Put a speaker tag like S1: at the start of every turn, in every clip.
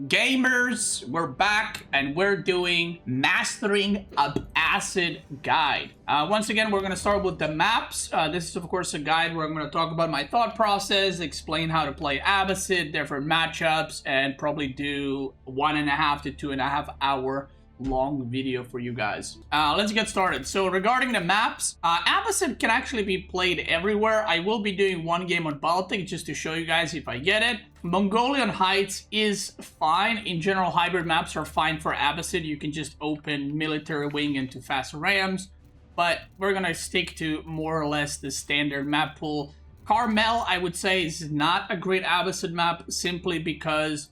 S1: Gamers, we're back and we're doing Mastering Abbasid Guide. Once again, we're going to start with the maps. This is, of course, a guide where I'm going to talk about my thought process, explain how to play Abbasid, different matchups, and probably do 1.5 to 2.5 hour long video for you guys. Let's get started. So regarding the maps, Abbasid can actually be played everywhere. I will be doing one game on Baltic just to show you guys if I get it. Mongolian Heights is fine. In general, hybrid maps are fine for Abbasid. You can just open military wing into fast rams, but we're gonna stick to more or less the standard map pool. Camel, I would say, is not a great Abbasid map simply because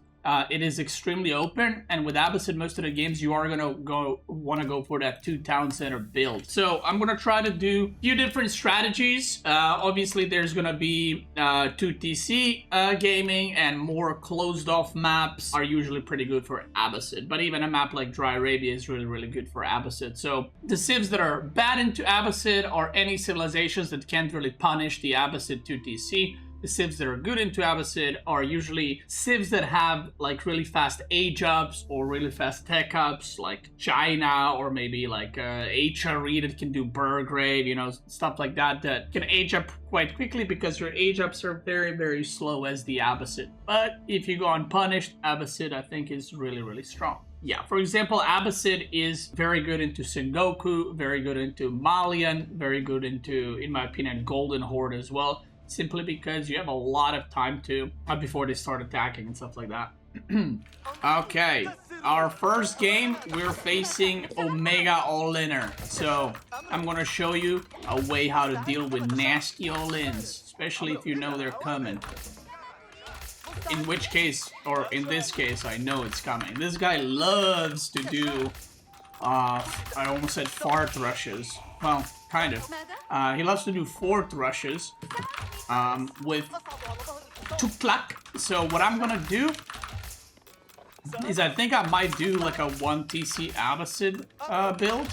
S1: it is extremely open, and with Abbasid, most of the games you are gonna want to go for that 2 town center build. So I'm gonna try to do a few different strategies. Obviously, there's gonna be 2 TC gaming, and more closed off maps are usually pretty good for Abbasid. But even a map like Dry Arabia is really good for Abbasid. So the civs that are bad into Abbasid are any civilizations that can't really punish the Abbasid 2 TC. The civs that are good into Abbasid are usually civs that have like really fast age ups or really fast tech ups, like China, or maybe like HRE that can do Burgrave, you know, stuff like that that can age up quite quickly because your age ups are very slow as the Abbasid. But if you go unpunished, Abbasid I think is really strong. Yeah, for example, Abbasid is very good into Sengoku, very good into Malian, very good into, in my opinion, Golden Horde as well. Simply because you have a lot of time to before they start attacking and stuff like that. Okay, our first game, we're facing Omega All-Inner. So I'm gonna show you a way how to deal with nasty all-ins, especially if you know they're coming. In which case, or in this case, I know it's coming. This guy loves to do, I almost said fart rushes. Well, kind of. He loves to do fort rushes with Tughlaq. So what I'm gonna do is I think I might do like a 1 TC Abbasid build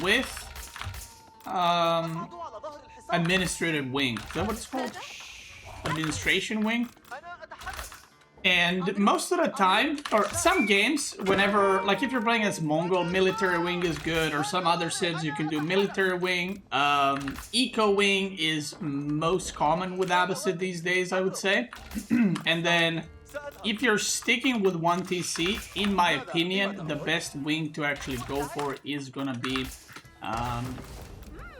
S1: with administrative wing. Is that what it's called? Administration wing. And most of the time, or some games, whenever, like if you're playing as Mongol, military wing is good, or some other civs, you can do military wing. Eco wing is most common with Abbasid these days, I would say. And then, if you're sticking with 1 TC, in my opinion, the best wing to actually go for is gonna be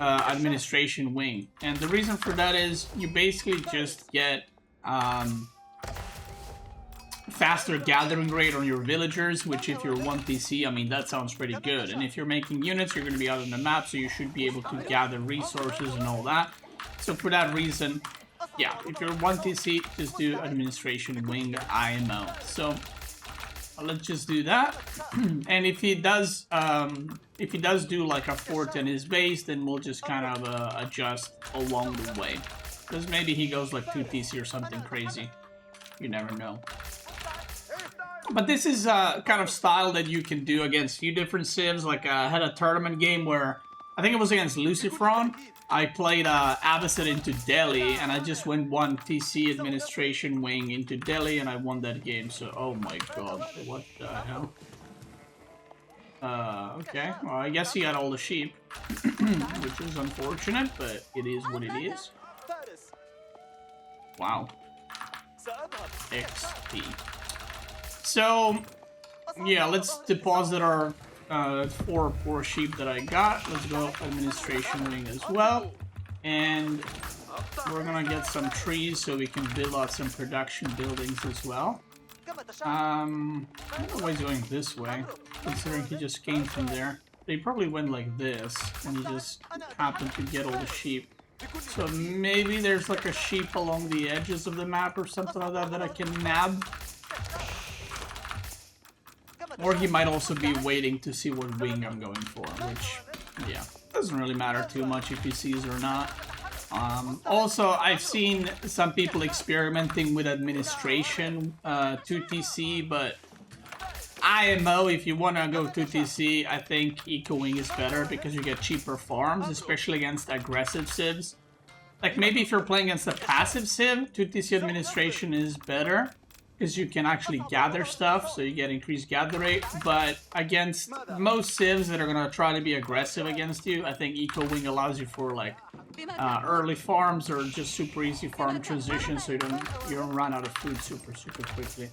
S1: administration wing. And the reason for that is you basically just get faster gathering rate on your villagers, which if you're 1 TC, I mean, that sounds pretty good. And if you're making units, you're going to be out on the map, so you should be able to gather resources and all that. So for that reason, yeah, if you're 1 TC, just do administration wing IMO. So let's just do that. And if he does do like a fort in his base, then we'll just kind of adjust along the way, because maybe he goes like 2 TC or something crazy. You never know. But this is a kind of style that you can do against a few different civs. Like I had a tournament game where, I think it was against Lucifron. I played Abbasid into Delhi, and I just went 1 TC administration wing into Delhi, and I won that game. So, oh my god, what the hell? Okay, well, I guess he had all the sheep, which is unfortunate, but it is what it is. Wow. XP. So, yeah, let's deposit our 4 poor sheep that I got. Let's go administration wing as well. And we're gonna get some trees so we can build out some production buildings as well. I don't know why he's going this way, considering he just came from there. They probably went like this, and he just happened to get all the sheep. So maybe there's like a sheep along the edges of the map or something like that that I can nab. Or he might also be waiting to see what wing I'm going for, which, yeah, doesn't really matter too much if he sees or not. Also, I've seen some people experimenting with administration 2 TC, but IMO, if you want to go 2 TC, I think Eco Wing is better because you get cheaper farms, especially against aggressive civs. Like maybe if you're playing against a passive civ, 2 TC administration is better. because you can actually gather stuff, so you get increased gather rate. But against most civs that are gonna try to be aggressive against you, I think Eco Wing allows you for like early farms or just super easy farm transitions, so you don't run out of food super quickly.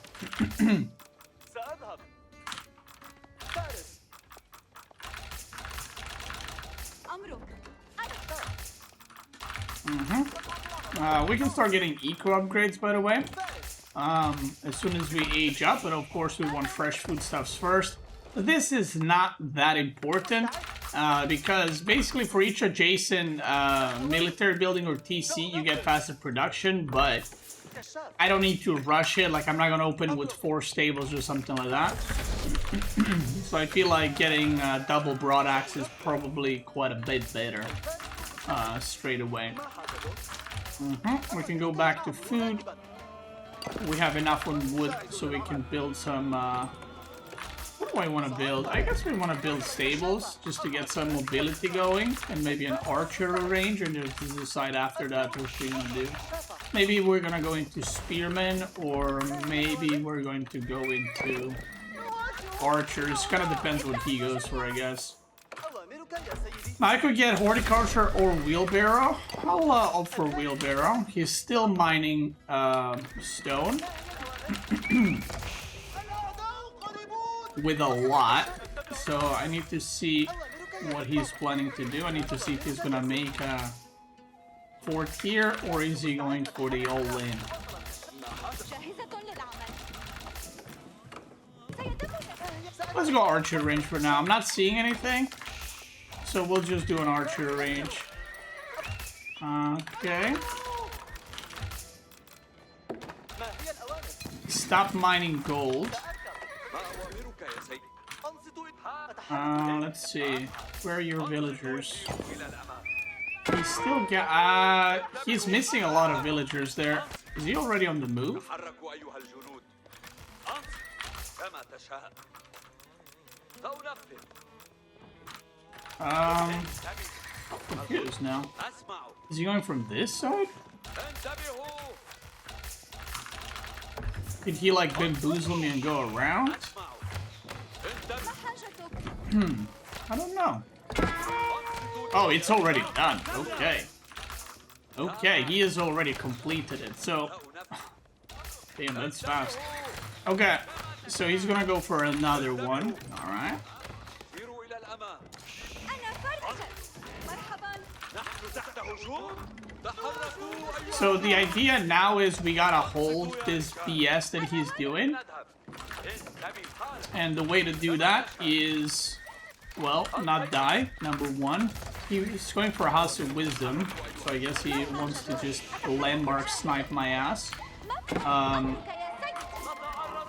S1: We can start getting eco upgrades, by the way, as soon as we age up, but of course we want fresh foodstuffs first. This is not that important, because basically for each adjacent military building or TC you get faster production, but I don't need to rush it. Like, I'm not gonna open with 4 stables or something like that. So I feel like getting double broad axe is probably quite a bit better straight away. We can go back to food. We have enough on wood, so we can build some... what do I want to build? I guess we want to build stables, just to get some mobility going, and maybe an archery range, and just decide after that what we're going to do. Maybe we're going to go into spearmen, or maybe we're going to go into archers. Kind of depends what he goes for, I guess. I could get horticulture or wheelbarrow. I'll opt for wheelbarrow. He's still mining stone. With a lot. So I need to see what he's planning to do. I need to see if he's gonna make a fort here, or is he going for the all-in. Let's go archer range for now. I'm not seeing anything, so we'll just do an archer range. Okay. Stop mining gold. Let's see. Where are your villagers? He's still he's missing a lot of villagers there. Is he already on the move? I'm confused now. Is he going from this side? Did he like bamboozle me and go around? I don't know. Oh, it's already done. Okay. Okay, he has already completed it, so... Damn, that's fast. Okay, so he's gonna go for another one. Alright. So the idea now is we gotta hold this BS that he's doing. And the way to do that is, well, not die, number one. He's going for a House of Wisdom, so I guess he wants to just landmark snipe my ass.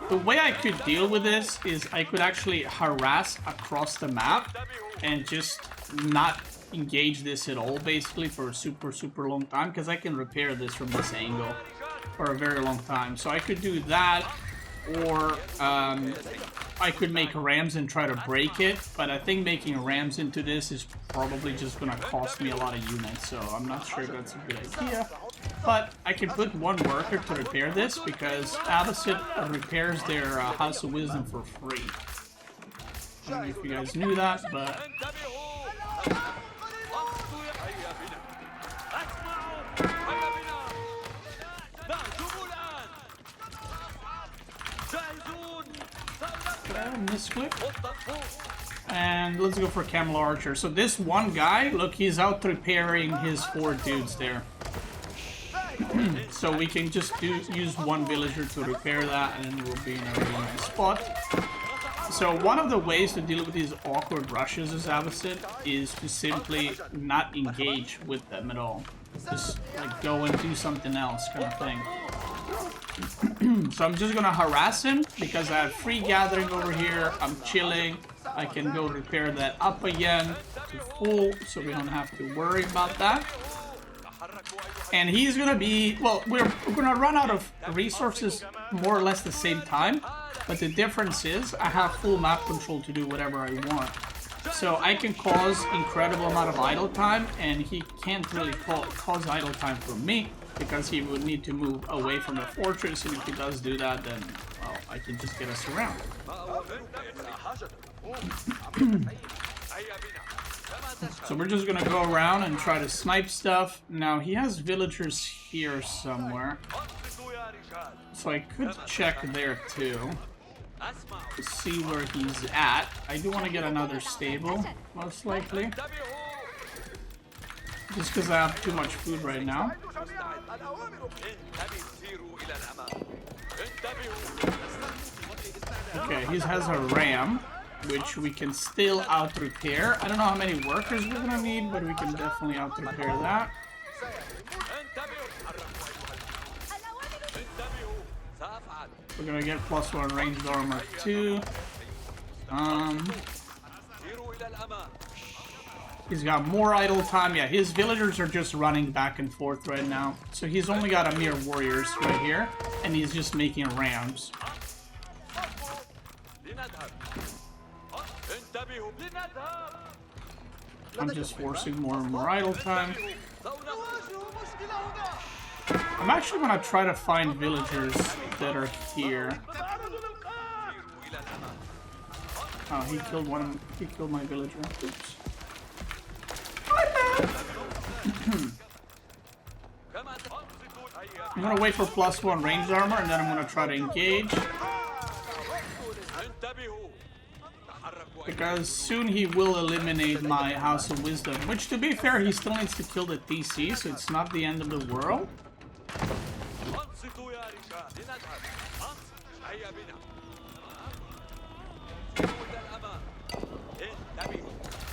S1: The way I could deal with this is I could actually harass across the map and just not engage this at all, basically, for a super long time, because I can repair this from this angle for a very long time. So I could do that, or I could make rams and try to break it, but I think making rams into this is probably just gonna cost me a lot of units, so I'm not sure if that's a good idea. But I can put one worker to repair this, because Abbasid repairs their House of Wisdom for free. I don't know if you guys knew that, but... Misclick. And let's go for Camel Archer. So this one guy, look, he's out repairing his 4 dudes there. So we can just use one villager to repair that, and we'll be in a really nice spot. So one of the ways to deal with these awkward rushes as Abbasid is to simply not engage with them at all. Just like go and do something else kind of thing. So I'm just gonna harass him because I have free gathering over here. I'm chilling. I can go repair that up again to full, so we don't have to worry about that. And he's gonna be, well, we're gonna run out of resources more or less the same time, but the difference is I have full map control to do whatever I want. So I can cause incredible amount of idle time, and he can't really cause idle time for me. because he would need to move away from the fortress, and if he does do that, then, well, I can just get us around. So we're just gonna go around and try to snipe stuff. Now, he has villagers here somewhere, so I could check there too to see where he's at. I do want to get another stable, most likely, just because I have too much food right now. Okay, he has a ram, which we can still out-repair. I don't know how many workers we're gonna need, but we can definitely out-repair that. We're gonna get +1 ranged armor too. He's got more idle time. Yeah, his villagers are just running back and forth right now. So he's only got a mere warriors right here, and he's just making rams. I'm just forcing more and more idle time. I'm actually gonna try to find villagers that are here. Oh, he killed one. He killed my villager. Oops. I'm gonna wait for +1 ranged armor, and then I'm gonna try to engage. Because soon he will eliminate my House of Wisdom, which, to be fair, he still needs to kill the TC, so it's not the end of the world.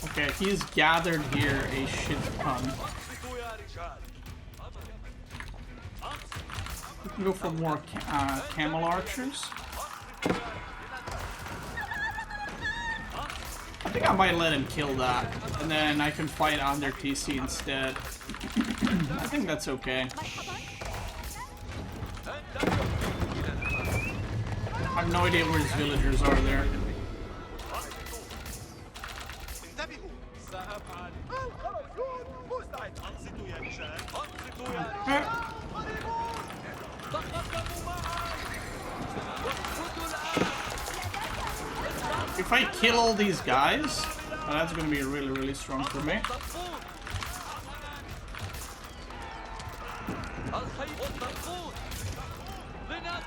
S1: Okay, he's gathered here a shit ton. We can go for more Camel archers. I think I might let him kill that, and then I can fight on their TC instead. I think that's okay. I have no idea where his villagers are there. If I kill all these guys, that's going to be really, really strong for me.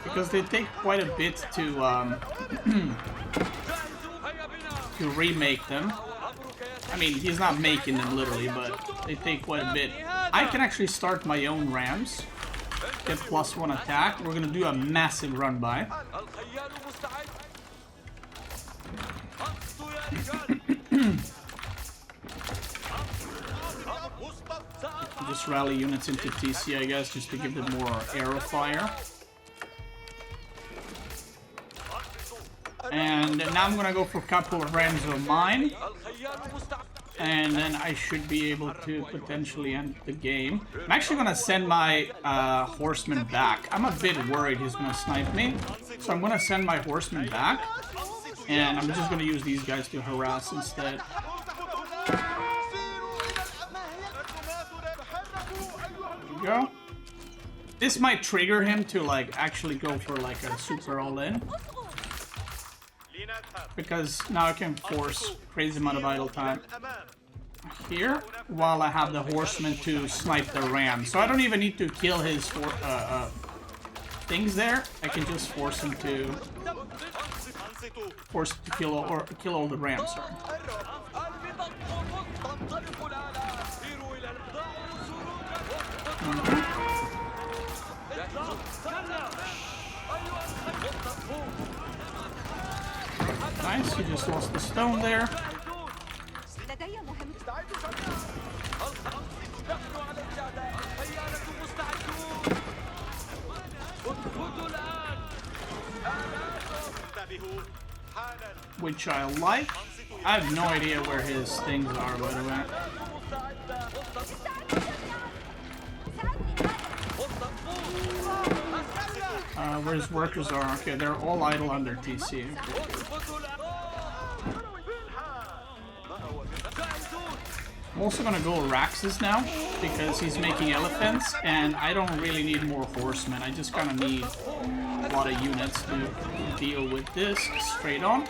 S1: Because they take quite a bit to to remake them. I mean, he's not making them literally, but they take quite a bit. I can actually start my own rams. Get +1 attack. We're gonna do a massive run by. Just rally units into TC, I guess, just to give them more arrow fire. And now I'm gonna go for a couple of rams of mine. And then I should be able to potentially end the game. I'm actually gonna send my horseman back. I'm a bit worried he's gonna snipe me. So I'm gonna send my horseman back. And I'm just gonna use these guys to harass instead. There we go. This might trigger him to like actually go for like a super all-in. Because now I can force crazy amount of idle time here while I have the horseman to snipe the ram. So I don't even need to kill his things there. I can just force him to kill all the rams. Sorry. Nice, he just lost the stone there. Which I like. I have no idea where his things are, by the way. Where his workers are. Okay, they're all idle under TC. I'm also gonna go Raxus now, because he's making elephants, and I don't really need more horsemen. I just kind of need a lot of units to deal with this straight on.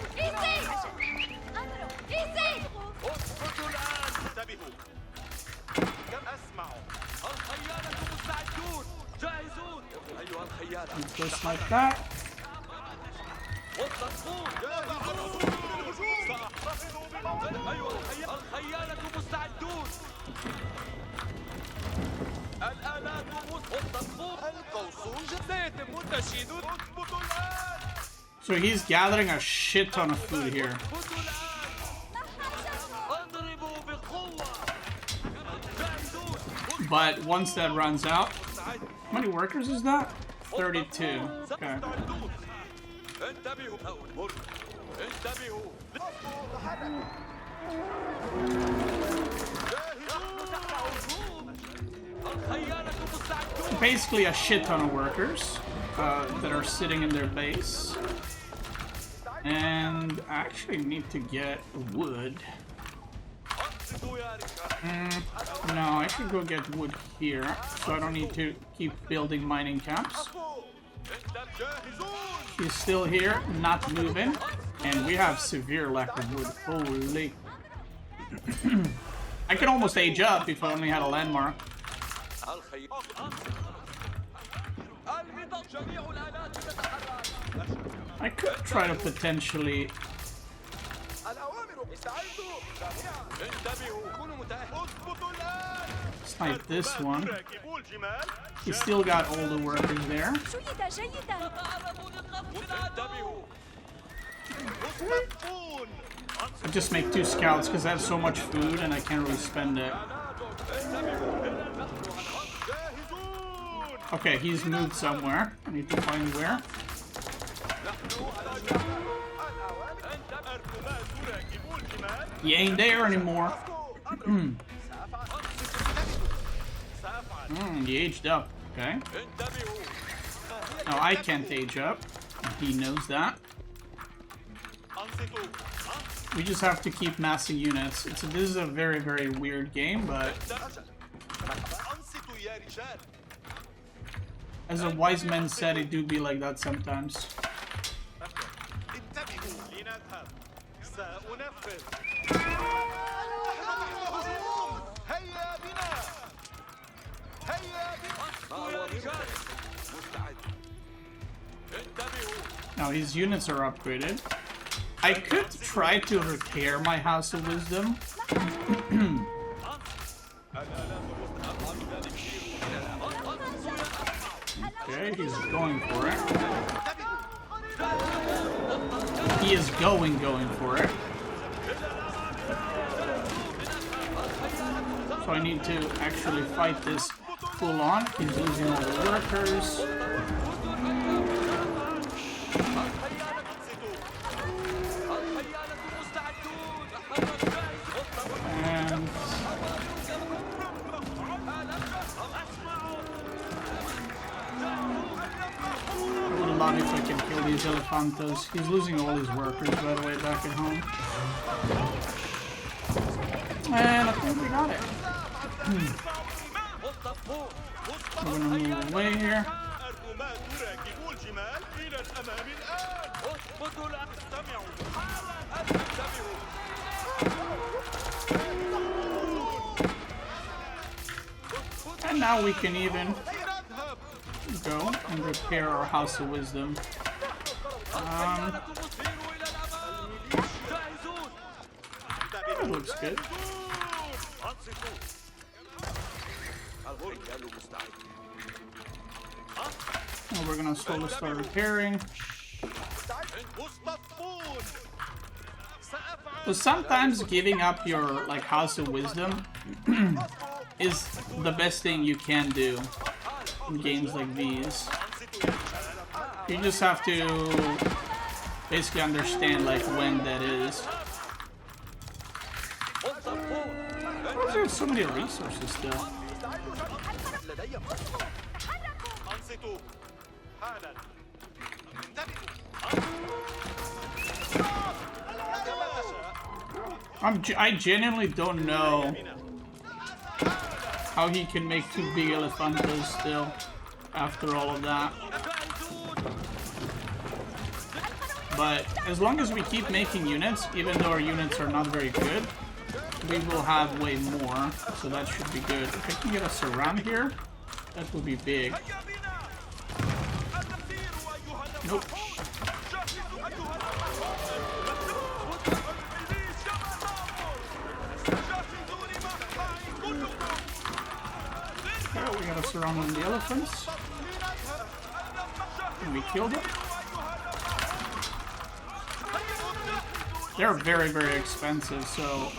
S1: Just like that. So he's gathering a shit ton of food here. But once that runs out, how many workers is that? 32. Okay. Basically a shit ton of workers that are sitting in their base. And I actually need to get wood. No, I should go get wood here, so I don't need to keep building mining camps. He's still here, not moving, and we have severe lack of wood. Holy. I could almost age up if I only had a landmark. I could try to potentially snipe this one. He's still got all the workers there. I just make 2 scouts because I have so much food and I can't really spend it. Okay, he's moved somewhere. I need to find where. He ain't there anymore. He aged up. Okay. Now I can't age up. He knows that. We just have to keep massing units. This is a very, very weird game, but as a wise man said, it do be like that sometimes. Now his units are upgraded. I could try to repair my House of Wisdom. Okay, he's going for it. He is going for it. So I need to actually fight this full on. He's losing all the workers. And I would love if I can kill these elephantos. He's losing all his workers, by the way, back at home. And I think we got it. We're gonna move away here. And now we can even go and repair our House of Wisdom. That looks good. And we're gonna slowly start repairing. So sometimes giving up your House of Wisdom is the best thing you can do in games like these. You just have to basically understand when that is. Why is there so many resources still? I genuinely don't know how he can make 2 big elephantas still after all of that. But as long as we keep making units, even though our units are not very good, we will have way more, so that should be good. If I can get us around here, that would be big. Nope. Okay, we gotta surround the elephants. And we killed them. They're very, very expensive, so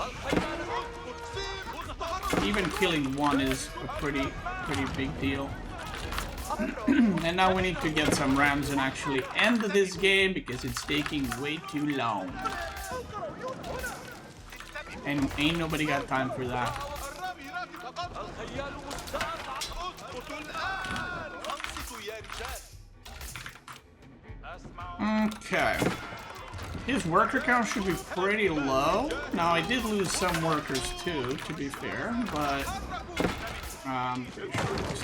S1: even killing one is a pretty big deal. And now we need to get some rams and actually end this game because it's taking way too long. And ain't nobody got time for that. Okay. His worker count should be pretty low. Now, I did lose some workers too, to be fair, but pretty sure it was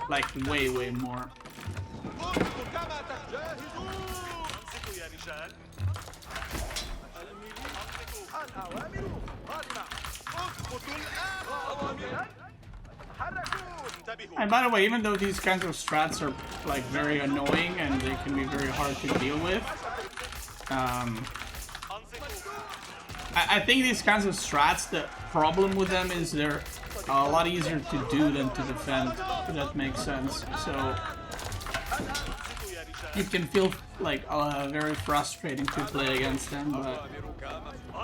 S1: like way more. And by the way, even though these kinds of strats are like very annoying and they can be very hard to deal with, I think these kinds of strats, the problem with them is they're a lot easier to do than to defend, if that makes sense. So you can feel like very frustrating to play against them, but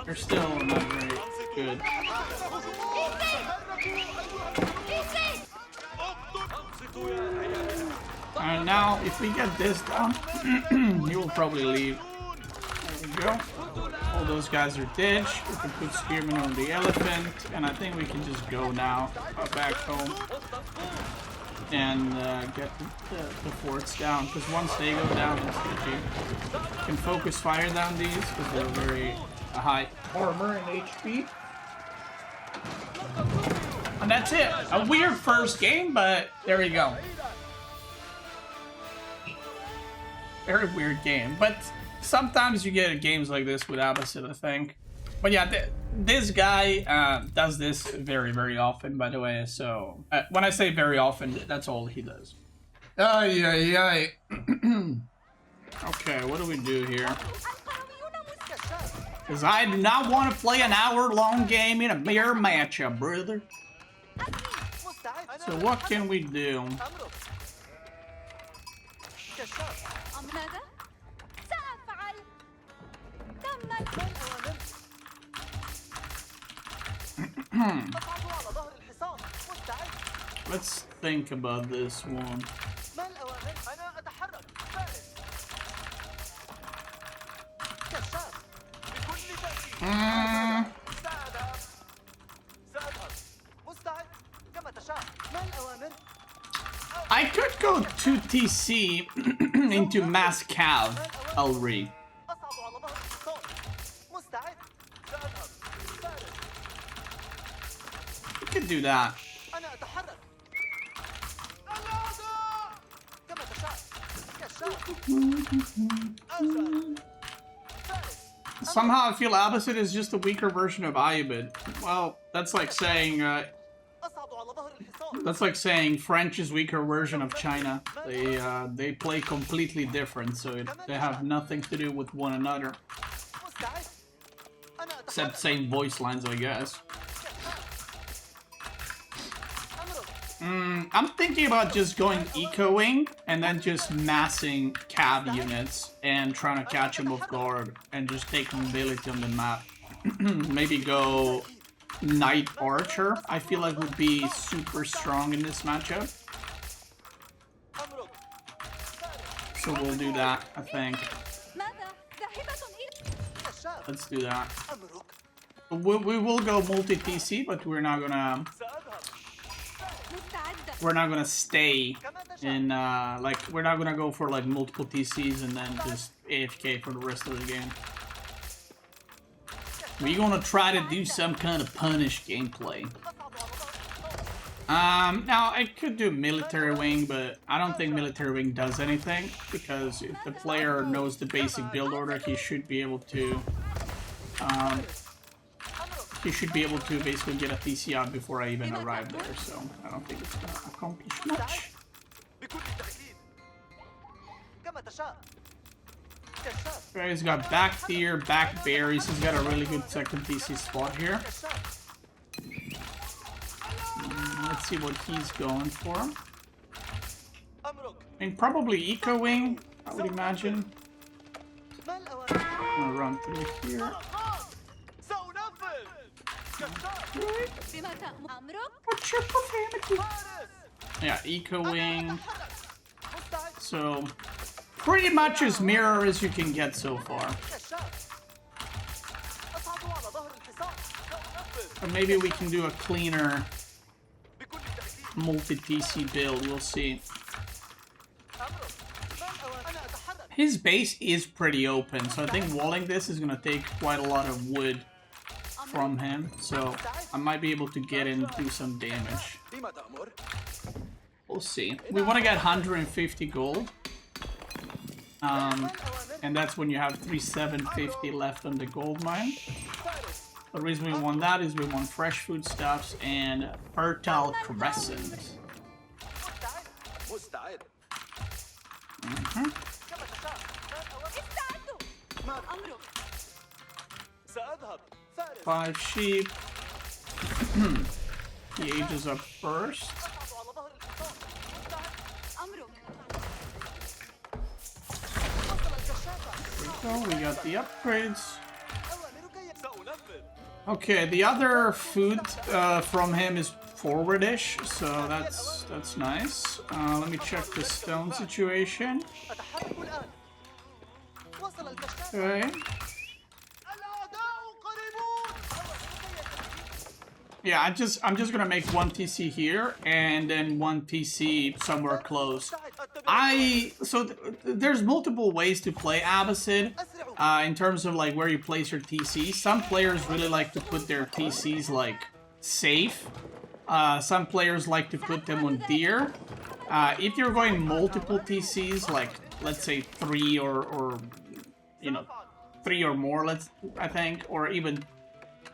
S1: they're still not very good. And now, if we get this down, he will probably leave. There we go. All those guys are dead. We can put spearmen on the elephant, and I think we can just go now back home and get the forts down. Because once they go down, it's GG. You can focus fire down these because they're very high armor and HP. And that's it. A weird first game, but there you go. Very weird game, but sometimes you get games like this with Abbasid, I think. But yeah, this guy does this very often, by the way. So when I say very often, that's all he does. Okay, what do we do here? Because I do not want to play an hour-long game in a mere matchup, brother. So what can we do? Let's think about this one. I could go 2 TC into mass cavalry. We could do that. Somehow I feel Abbasid is just a weaker version of Ayyubid. Well, that's like saying French is weaker version of China. They play completely different, so they have nothing to do with one another. Except same voice lines, I guess. I'm thinking about just going ecoing and then just massing cav units and trying to catch them off guard and just take mobility on the map. Maybe go Knight Archer, I feel like would be super strong in this matchup. So we'll do that, I think. Let's do that. We will go multi-TC, but we're not gonna stay in, like, we're not gonna go for, like, multiple TCs and then just AFK for the rest of the game. we're gonna try to do some kind of punish gameplay. Now I could do military wing, but I don't think military wing does anything, because if the player knows the basic build order, he should be able to basically get a TC out before I even arrive there, so I don't think it's gonna accomplish much. Okay, he's got back tier, back berries. He's got a really good second TC spot here. Let's see what he's going for. I mean, probably Eco Wing, I would imagine. I'm gonna run through here. What's your profanity? Yeah, Eco Wing. So, pretty much as mirror as you can get so far. Or maybe we can do a cleaner multi-TC build, we'll see. His base is pretty open, so I think walling this is gonna take quite a lot of wood from him, so I might be able to get in and do some damage. We'll see. We want to get 150 gold. And that's when you have 3,750 left on the gold mine. The reason we want that is we want fresh foodstuffs and fertile crescent. Mm-hmm. 5 sheep. He ages up first. There we go, we got the upgrades. Okay, the other food from him is forwardish, so that's nice. Let me check the stone situation. Okay. Yeah, I'm just gonna make one TC here and then one TC somewhere close. There's multiple ways to play Abbasid in terms of like where you place your TCs. Some players really like to put their TCs like safe. Some players like to put them on deer. If you're going multiple TCs, like let's say 3 or you know 3 or more, I think, or even.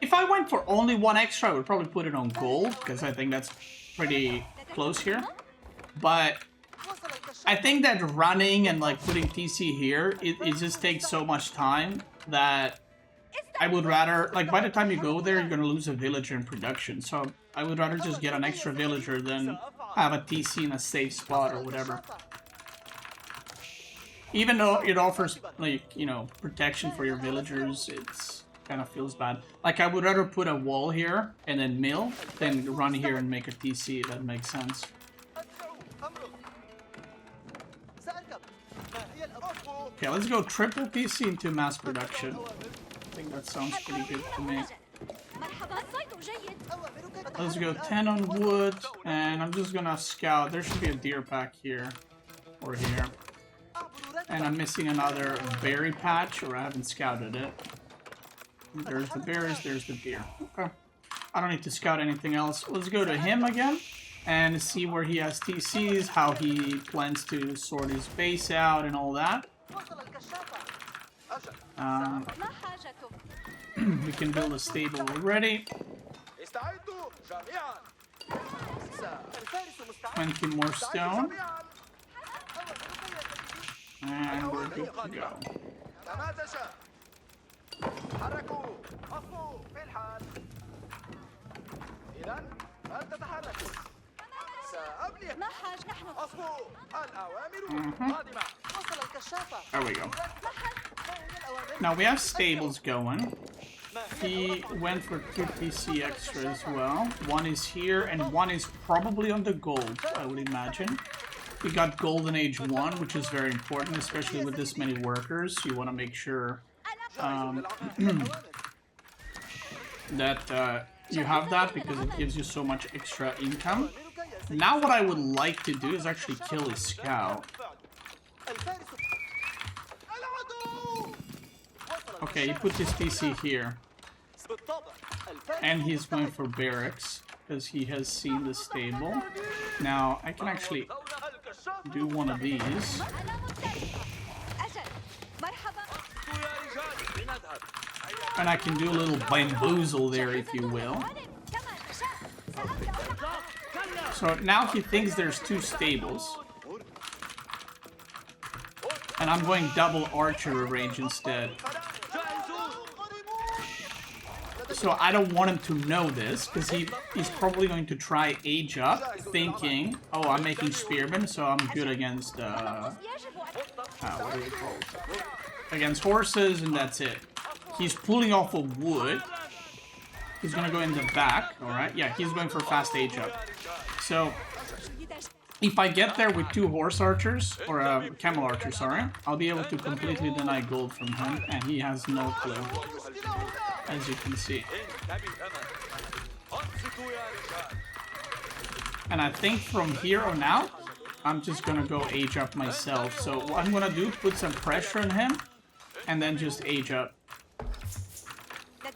S1: If I went for only one extra, I would probably put it on gold, because I think that's pretty close here. But I think that running and like putting TC here, it just takes so much time that I would rather, like by the time you go there, you're going to lose a villager in production. So I would rather just get an extra villager than have a TC in a safe spot or whatever. Even though it offers, like, you know, protection for your villagers, it's kind of feels bad. Like, I would rather put a wall here and then mill than run here and make a TC, if that makes sense. Okay, let's go triple TC into mass production. I think that sounds pretty good to me. Let's go 10 on wood, and I'm just gonna scout. There should be a deer pack here, or here. And I'm missing another berry patch, or I haven't scouted it. There's the berries, there's the deer. Okay. I don't need to scout anything else. Let's go to him again and see where he has TCs, how he plans to sort his base out and all that. We can build a stable already. 20 more stone. And we're good to go. There we go. Now we have stables going. He went for 2 TC extra as well. One is here and one is probably on the gold, I would imagine. We got Golden Age 1, which is very important, especially with this many workers. You want to make sure that you have that, because it gives you so much extra income. Now what I would like to do is actually kill his scout. Okay, he put his TC here. And he's going for barracks, because he has seen the stable. Now, I can actually do one of these. And I can do a little bamboozle there, if you will. So now he thinks there's two stables. And I'm going double archer range instead. So I don't want him to know this, because he's probably going to try age up, thinking, oh, I'm making spearmen, so I'm good against, what are they called? Against horses, and that's it. He's pulling off of wood. He's gonna go in the back, alright? Yeah, he's going for fast age up. So, if I get there with two horse archers, or camel archers, sorry, I'll be able to completely deny gold from him, and he has no clue, as you can see. And I think from here on out, I'm just gonna go age up myself. So what I'm gonna do, put some pressure on him, and then just age up.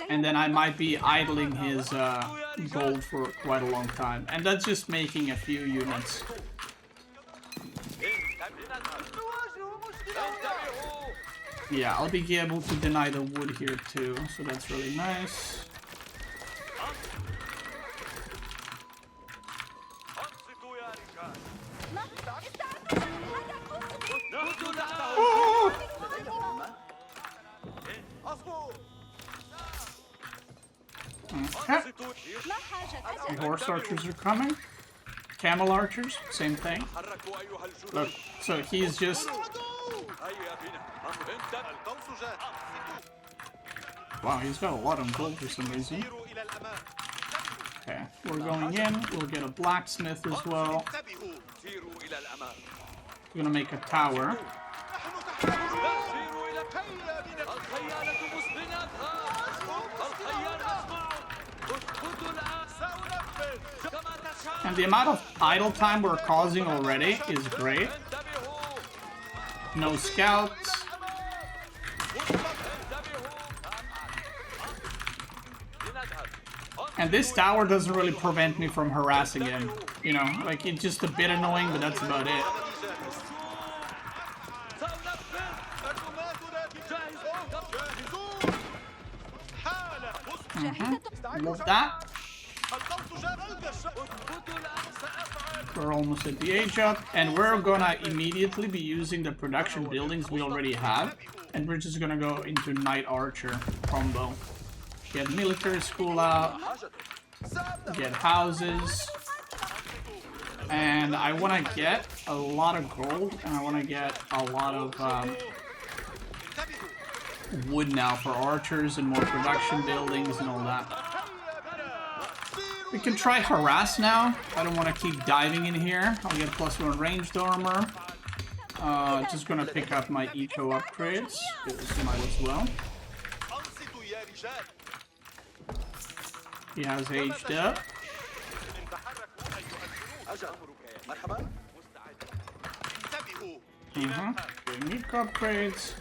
S1: And then I might be idling his gold for quite a long time. And that's just making a few units. Yeah, I'll be able to deny the wood here too, so that's really nice. Oh! Okay. The horse archers are coming. Camel archers, same thing. Look, so he's just... Wow, he's got a lot of gold for some reason. Okay, we're going in. We'll get a blacksmith as well. We're gonna make a tower. And the amount of idle time we're causing already is great. No scouts. And this tower doesn't really prevent me from harassing him. You know, like, it's just a bit annoying, but that's about it. Love that. We're almost at the age up, and we're gonna immediately be using the production buildings we already have, and we're just gonna go into Knight Archer combo. Get military school out, get houses, and I want to get a lot of gold, and I want to get a lot of wood now for archers and more production buildings and all that. We can try harass now. I don't want to keep diving in here. I'll get +1 ranged armor. Just gonna pick up my eco upgrades, because might as well. He has aged up. Doing eco upgrades.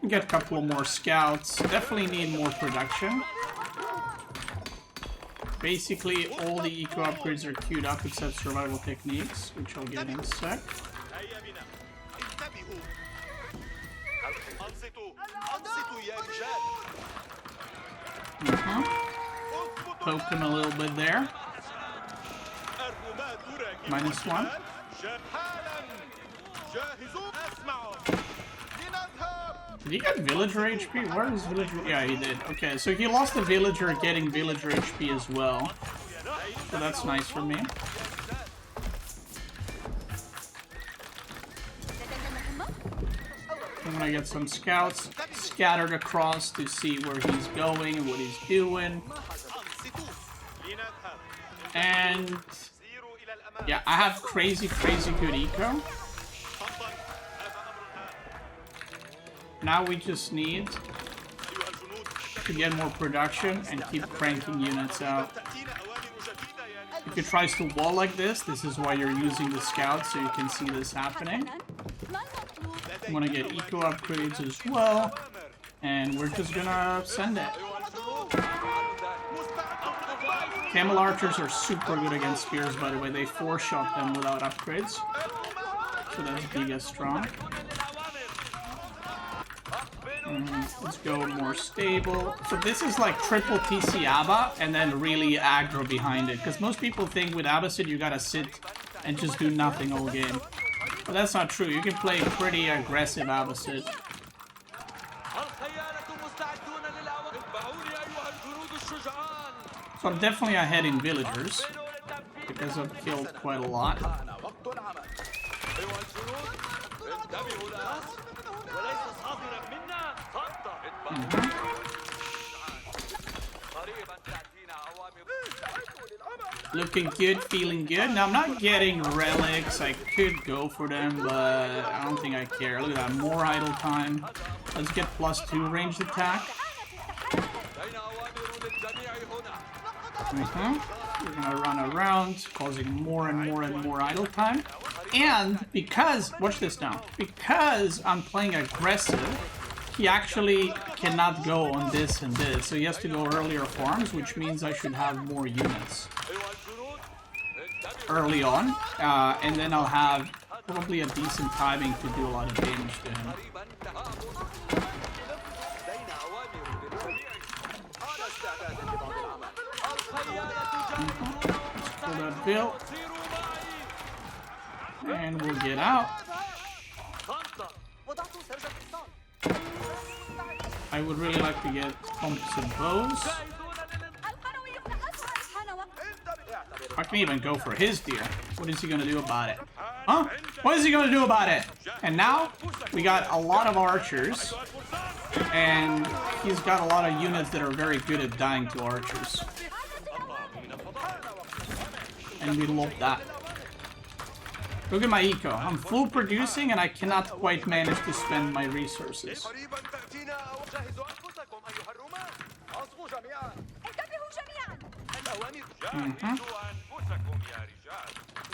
S1: Get a couple more scouts. Definitely need more production. Basically, all the eco upgrades are queued up except survival techniques, which I'll get in a sec. Poke him a little bit there. -1. Did he get villager HP? Where is villager? Yeah, he did. Okay, so he lost a villager getting villager HP as well. So that's nice for me. I'm gonna get some scouts scattered across to see where he's going and what he's doing. And yeah, I have crazy good eco. Now we just need to get more production and keep cranking units out. If it tries to wall like this is why you're using the scouts, so you can see this happening. I'm gonna get eco upgrades as well. And we're just gonna send it. Camel archers are super good against spears, by the way. They 4-shot them without upgrades. So that's giga strong. Let's go more stable. So this is like triple TC Abba and then really aggro behind it. Because most people think with Abbasid you gotta sit and just do nothing all game. But that's not true. You can play pretty aggressive Abbasid. So I'm definitely ahead in villagers. Because I've killed quite a lot. Looking good, feeling good. Now I'm not getting relics. I could go for them, but I don't think I care. Look at that, more idle time. Let's get +2 ranged attack. We're gonna run around, causing more and more and more idle time. And because, watch this now, because I'm playing aggressive, he actually cannot go on this and this. So he has to go earlier farms, which means I should have more units early on. And then I'll have probably a decent timing to do a lot of damage to him. Let's pull that bill. And we'll get out. I would really like to get pumps and bows. I can even go for his deer. What is he gonna do about it? Huh? What is he gonna do about it? And now we got a lot of archers. And he's got a lot of units that are very good at dying to archers. And we love that. Look at my eco. I'm full producing and I cannot quite manage to spend my resources.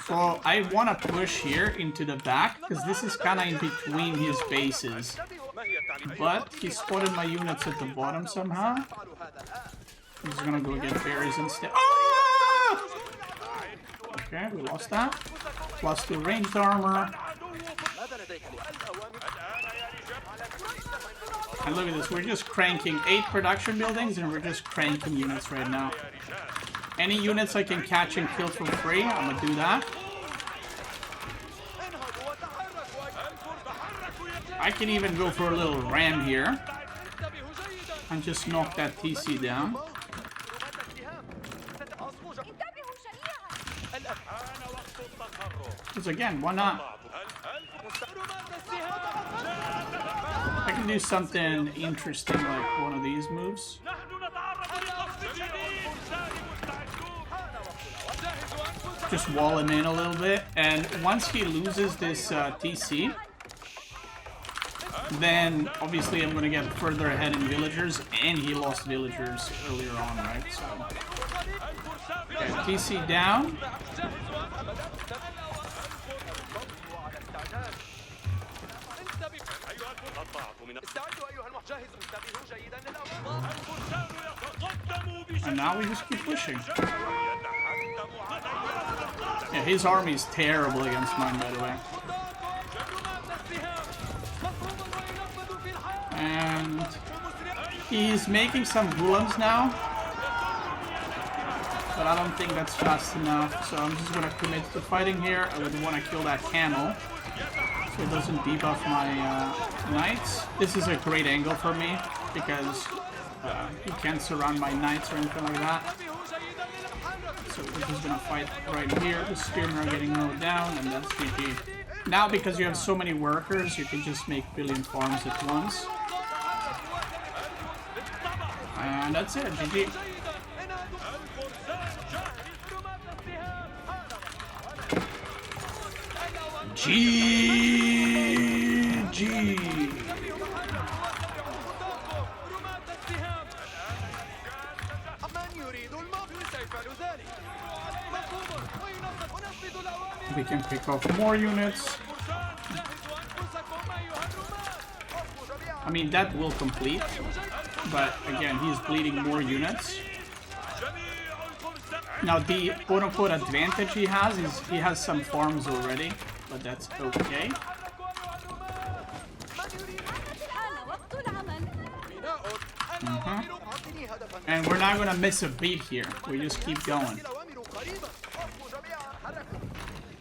S1: So I want to push here into the back because this is kind of in between his bases. But he spotted my units at the bottom somehow. He's gonna go get berries instead. Ah! Okay, we lost that. +2 ranged armor. And look at this, we're just cranking 8 production buildings and we're just cranking units right now. Any units I can catch and kill for free, I'm gonna do that. I can even go for a little ram here and just knock that TC down. Because again, why not? I can do something interesting like one of these moves. Just wall him in a little bit, and once he loses this TC, then obviously I'm going to get further ahead in villagers, and he lost villagers earlier on, right? So, okay, TC down. And now we just keep pushing. Yeah, his army is terrible against mine, by the way. And he's making some golems now. But I don't think that's fast enough, so I'm just gonna commit to fighting here. I would want to kill that camel, so it doesn't debuff my knights. This is a great angle for me, because he can't surround my knights or anything like that. So we're just gonna fight right here. The spearmen are getting mowed down, and that's GG. Now, because you have so many workers, you can just make billion farms at once. And that's it, GG. GG. We can pick off more units. I mean, that will complete. But again, he's bleeding more units. Now, the quote-unquote advantage he has is he has some farms already. But that's okay. And we're not gonna miss a beat here. We just keep going.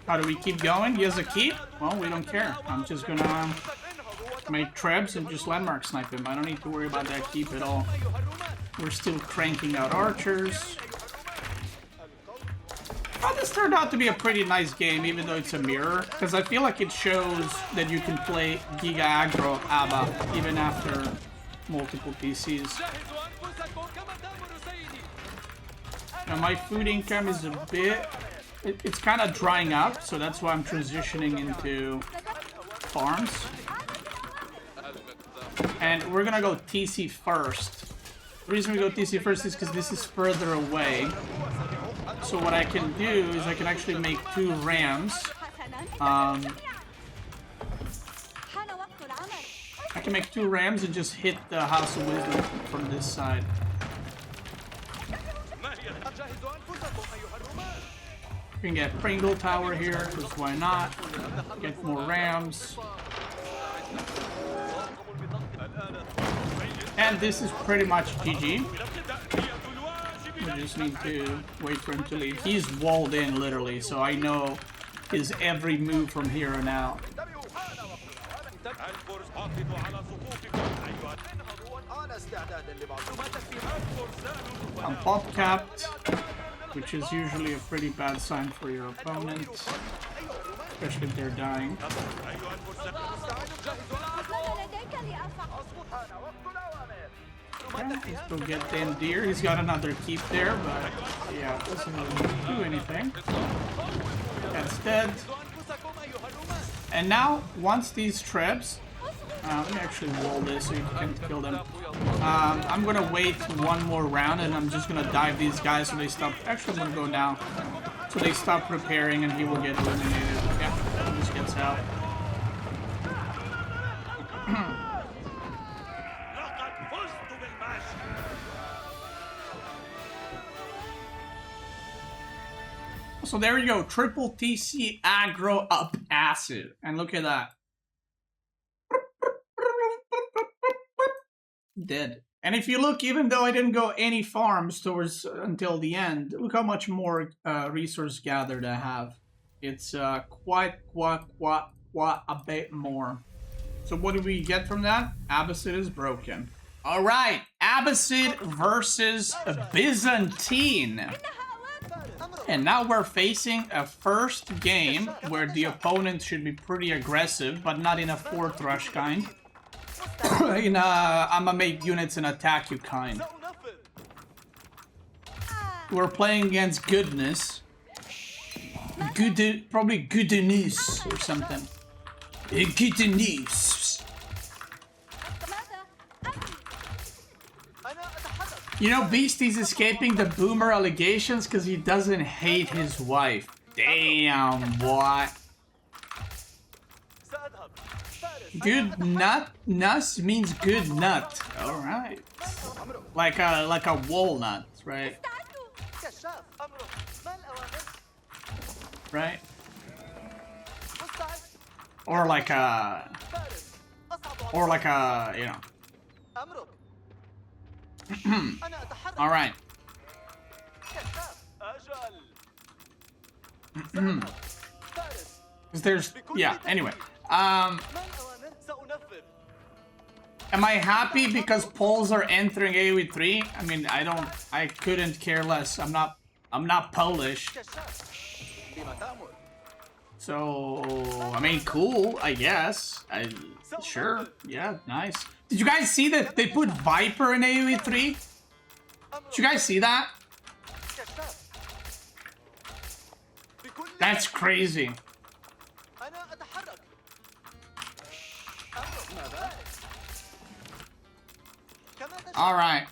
S1: How do we keep going? He has a keep? Well, we don't care. I'm just gonna make trebs and just landmark snipe him. I don't need to worry about that keep at all. We're still cranking out archers. Well, this turned out to be a pretty nice game, even though it's a mirror. Because I feel like it shows that you can play Giga Aggro Abba even after multiple PCs. Now my food income is a bit... It's kind of drying up, so that's why I'm transitioning into farms. And we're gonna go TC first. The reason we go TC first is because this is further away. So what I can do is I can actually make 2 rams. I can make 2 rams and just hit the House of Wisdom from this side. We can get Pringle Tower here, because why not? Get more rams. And this is pretty much GG. We just need to wait for him to leave. He's walled in, literally, so I know his every move from here on out. I'm pop capped, which is usually a pretty bad sign for your opponent, especially if they're dying. Okay, let's go get Dan Deer. He's got another keep there, but yeah, it doesn't really do anything. That's dead. And now, once these trebs, let me actually wall this so you can kill them. I'm gonna wait 1 more round and I'm just gonna dive these guys so they stop. Actually, I'm gonna go now. So they stop preparing and he will get eliminated. Yeah, he just gets out. So there you go, triple TC aggro up acid. And look at that. Dead. And if you look, even though I didn't go any farms towards until the end, look how much more resource gathered I have. It's quite a bit more. So what do we get from that? Abbasid is broken. All right, Abbasid versus Byzantine. And now we're facing a first game where the opponent should be pretty aggressive, but not in a 4th rush kind. In a I'ma make units and attack you kind. We're playing against goodness. Good, probably goodness or something. Goodness. You know, Beasty's escaping the boomer allegations because he doesn't hate his wife. Damn, boy. Good nut? Nuss means good nut. Alright. Like a walnut, right? Right? Or like a, you know. Alright. There's, yeah, anyway. Am I happy because Poles are entering AOE3? I mean, I couldn't care less. I'm not Polish. So, I mean, cool, I guess. Sure, yeah, nice. Did you guys see that they put Viper in AOE3? Did you guys see that? That's crazy. All right.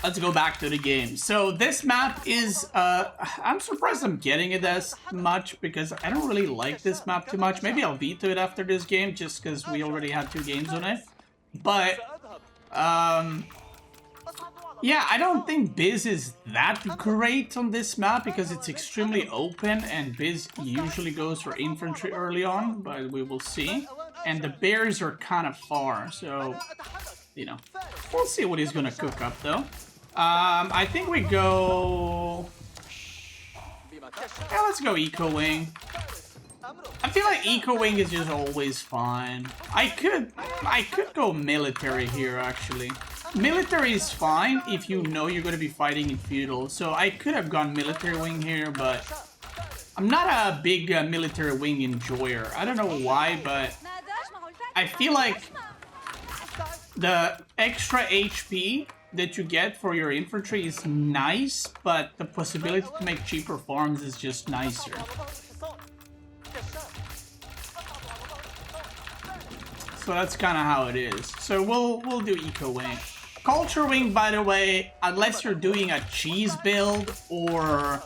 S1: let's go back to the game. So this map is, I'm surprised I'm getting it as much because I don't really like this map too much. Maybe I'll veto it after this game just because we already had 2 games on it. But, yeah, I don't think Biz is that great on this map because it's extremely open and Biz usually goes for infantry early on, but we will see. And the bears are kind of far, so, you know, we'll see what he's gonna cook up though. I think we go... Yeah, let's go Eco Wing. I feel like Eco Wing is just always fine. I could go military here actually. Military is fine if you know you're gonna be fighting in Feudal. So I could have gone military wing here, but I'm not a big military wing enjoyer. I don't know why, but I feel like the extra HP that you get for your infantry is nice, but the possibility to make cheaper farms is just nicer. So that's kind of how it is. So we'll do Eco Wing. Culture Wing, by the way, unless you're doing a cheese build or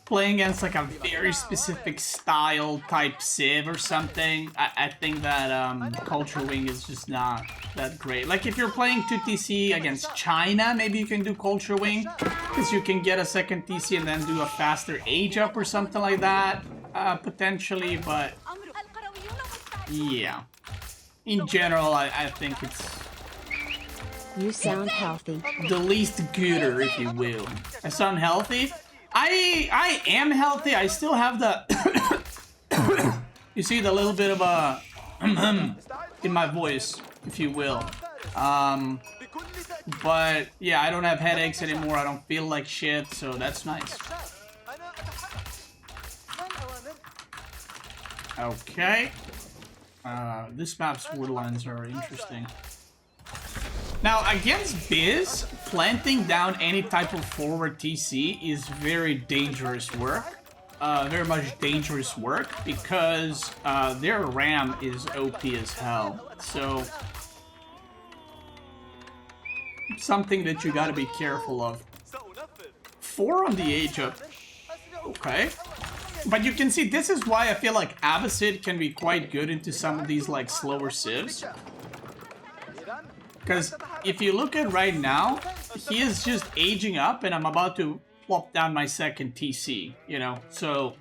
S1: playing against like a very specific style type Civ or something, I think that Culture Wing is just not that great. Like if you're playing 2 TC against China, maybe you can do Culture Wing because you can get a second TC and then do a faster age up or something like that, potentially, but yeah. In general, I think it's...
S2: You sound healthy.
S1: The least gooder, if you will. I sound healthy? I am healthy. I still have the... You see the little bit of a... in my voice, if you will. But, yeah, I don't have headaches anymore. I don't feel like shit, so that's nice. Okay. This map's woodlines are interesting. Now, against Biz, planting down any type of forward TC is very dangerous work. Very much dangerous work because their ram is OP as hell. So, something that you gotta be careful of. 4 on the age up. Okay. But you can see, this is why I feel like Abbasid can be quite good into some of these like slower civs. Because if you look at right now, he is just aging up and I'm about to plop down my second TC, you know, so...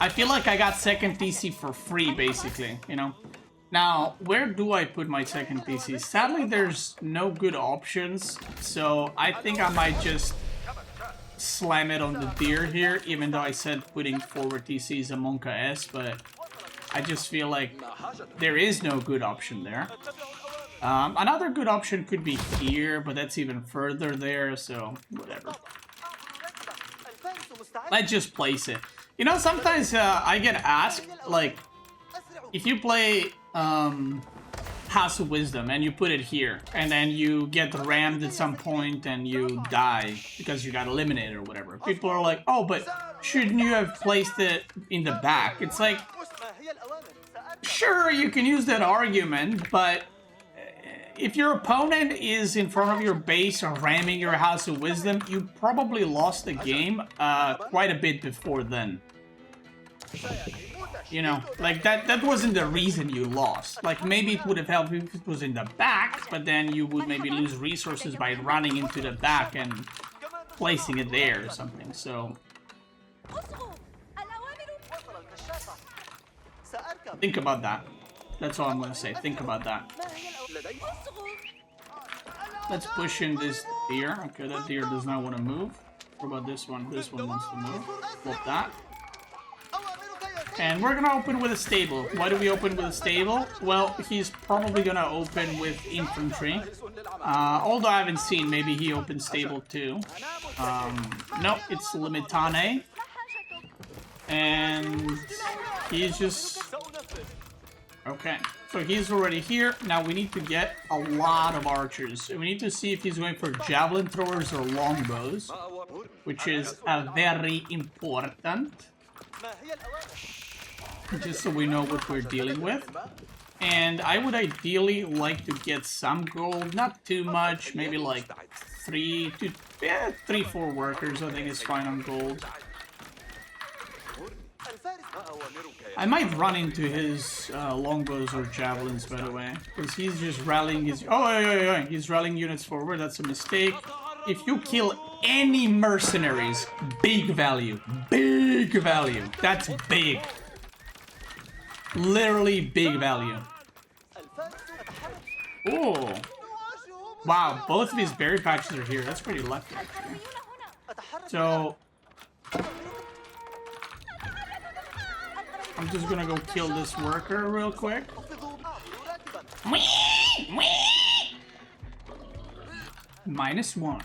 S1: I feel like I got second TC for free, basically, you know. Now, where do I put my second TC? Sadly, there's no good options, so I think I might just slam it on the deer here, even though I said putting forward TC is a Monka S, but I just feel like there is no good option there. Another good option could be here, but that's even further there, so whatever. Let's just place it. You know, sometimes I get asked, like, if you play House of Wisdom and you put it here, and then you get rammed at some point and you die because you got eliminated or whatever. People are like, oh, but shouldn't you have placed it in the back? It's like, sure, you can use that argument, but if your opponent is in front of your base or ramming your House of Wisdom, you probably lost the game quite a bit before then. You know, like that wasn't the reason you lost. Like maybe it would have helped if it was in the back, but then you would maybe lose resources by running into the back and placing it there or something, so... Think about that. That's all I'm gonna say. Think about that. Let's push in this deer. Okay, that deer does not want to move. What about this one? This one wants to move. Flip that. And we're gonna open with a stable. Why do we open with a stable? Well, he's probably gonna open with infantry. Although I haven't seen, maybe he opens stable too. No, it's Limitane. And he's just... Okay, so he's already here. Now we need to get a lot of archers. We need to see if he's going for javelin throwers or longbows, which is very important. Just so we know what we're dealing with. And I would ideally like to get some gold, not too much, maybe like 3, 4 workers I think is fine on gold. I might run into his longbows or javelins, by the way, because he's just rallying his... Oh, he's rallying units forward, that's a mistake. If you kill any mercenaries, big value. Big value. That's big. Literally big value. Oh. Wow, both of his berry patches are here. That's pretty lucky, actually. So... I'm just gonna go kill this worker real quick. -1.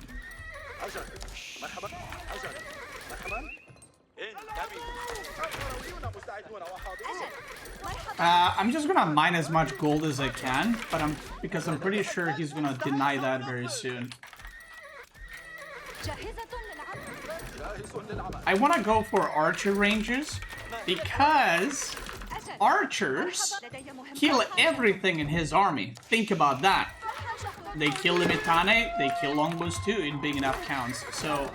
S1: I'm just gonna mine as much gold as I can, but because I'm pretty sure he's gonna deny that very soon. I want to go for archer ranges because archers kill everything in his army. Think about that. They kill Limitane, they kill longbows too in big enough counts. So,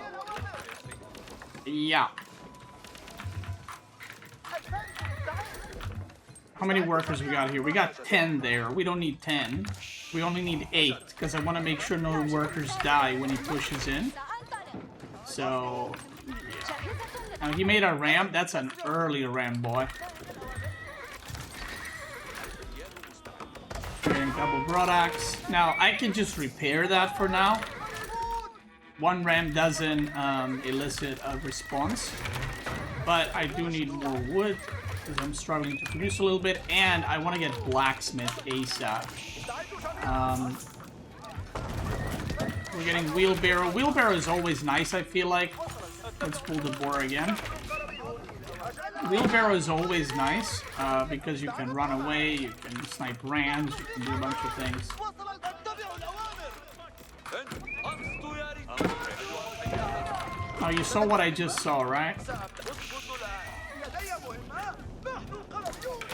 S1: yeah. How many workers we got here? We got 10 there. We don't need 10. We only need 8 because I want to make sure no workers die when he pushes in. So, yeah. Now he made a ram. That's an early ram, boy. Getting double broadaxe. Now, I can just repair that for now. One ram doesn't elicit a response. But I do need more wood because I'm struggling to produce a little bit. And I want to get blacksmith ASAP. We're getting wheelbarrow. Wheelbarrow is always nice, I feel like. Let's pull the boar again. Wheelbarrow is always nice because you can run away, you can snipe rams, you can do a bunch of things. Oh, you saw what I just saw, right?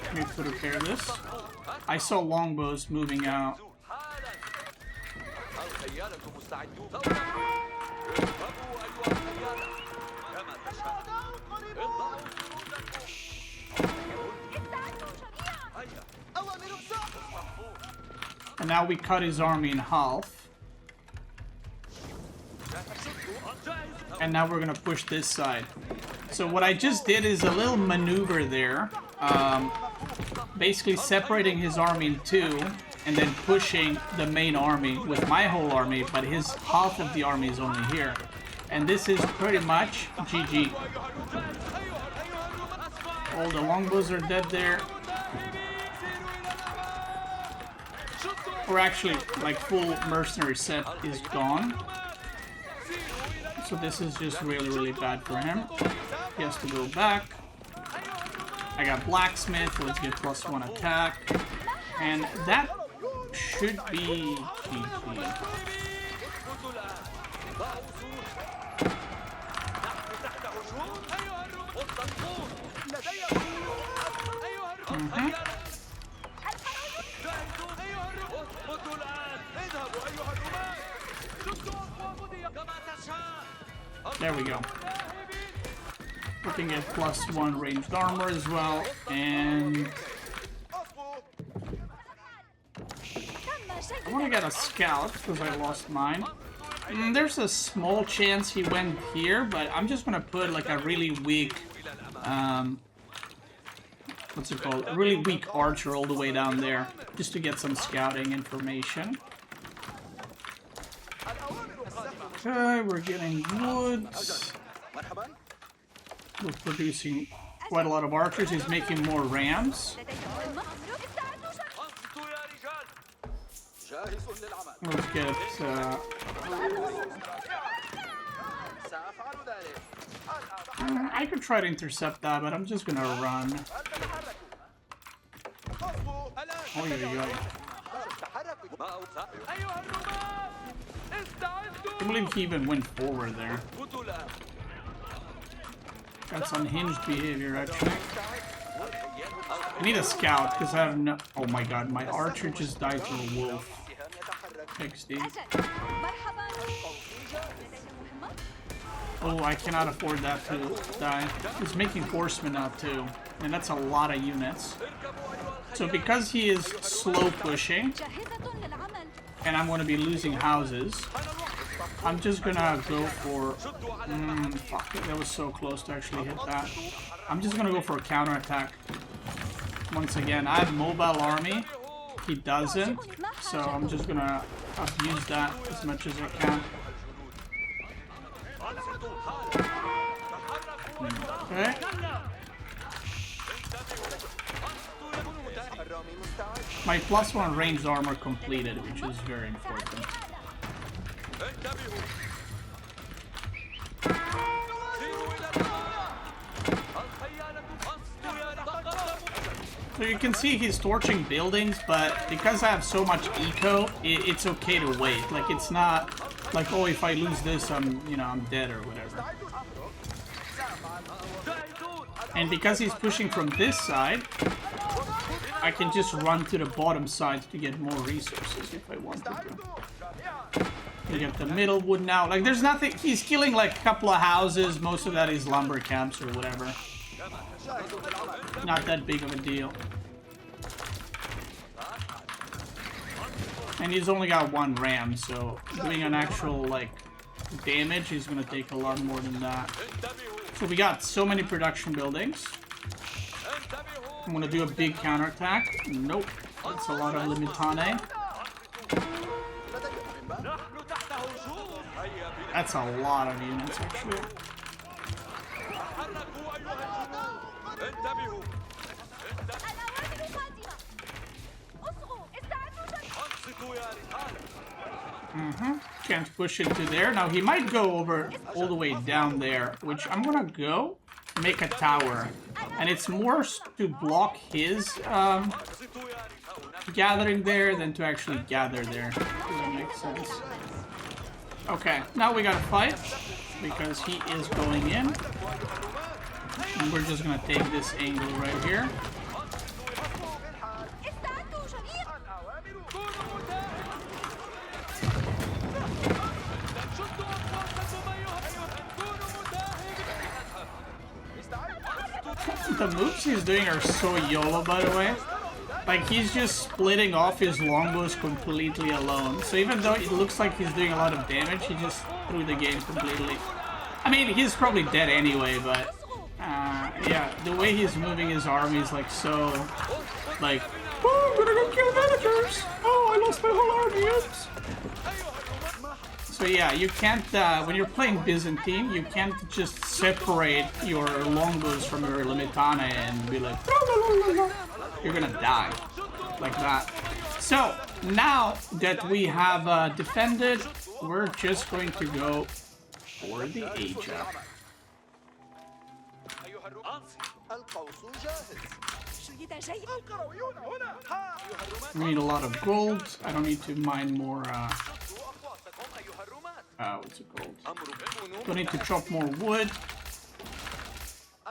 S1: Let me repair this. I saw longbows moving out. And now we cut his army in half. And now we're gonna push this side. So what I just did is a little maneuver there. Basically separating his army in two and then pushing the main army with my whole army, but his half of the army is only here. And this is pretty much GG. All the longbows are dead there. Or actually, like, full mercenary set is gone. So this is just really, really bad for him. He has to go back. I got blacksmith, let's get +1 attack. And that should be GG. There we go. Looking at +1 ranged armor as well, and I want to get a scout because I lost mine. There's a small chance he went here, but I'm just gonna put like a really weak, what's it called? A really weak archer all the way down there, just to get some scouting information. Okay, we're getting woods. We're producing quite a lot of archers. He's making more rams. Let's get... I could try to intercept that, but I'm just gonna run. Oh, yeah. I believe he even went forward there. That's unhinged behavior, actually. I need a scout because I have no. Oh my god, my archer just died to a wolf. XD. Oh, I cannot afford that to die. He's making horsemen now too, and that's a lot of units. So because he is slow pushing, and I'm going to be losing houses, I'm just gonna go for. Fuck, that was so close to actually hit that. I'm just gonna go for a counterattack. Once again, I have mobile army. He doesn't, so I'm just gonna abuse that as much as I can. Okay. My +1 ranged armor completed, which is very important. So you can see he's torching buildings, but because I have so much eco, it's okay to wait. Like, it's not like, oh, if I lose this, I'm dead or whatever. And because he's pushing from this side, I can just run to the bottom side to get more resources if I wanted to. You get the middle wood now. Like, there's nothing. He's killing like a couple of houses. Most of that is lumber camps or whatever. Not that big of a deal. And he's only got one ram, so doing an actual like damage is gonna take a lot more than that. So we got so many production buildings. I'm gonna do a big counterattack. Nope, that's a lot of limitane. That's a lot of units actually. Can't push into there. Now he might go over all the way down there, which I'm gonna go make a tower. And it's more to block his gathering there than to actually gather there. Does that make sense? Okay, now we gotta fight because he is going in. And we're just gonna take this angle right here. The moves he's doing are so YOLO, by the way. Like, he's just splitting off his longbows completely alone. So even though it looks like he's doing a lot of damage, he just threw the game completely. I mean, he's probably dead anyway, but... yeah, the way he's moving his army is like so... Like, oh, I'm gonna go kill villagers! Oh, I lost my whole army, oops! So yeah, you can't, when you're playing Byzantine, you can't just separate your longbows from your limitane and be like, la, la, la, la. You're gonna die, like that. So, now that we have defended, we're just going to go for the Age up. We need a lot of gold. I don't need to mine more, what's it called? Don't need to chop more wood.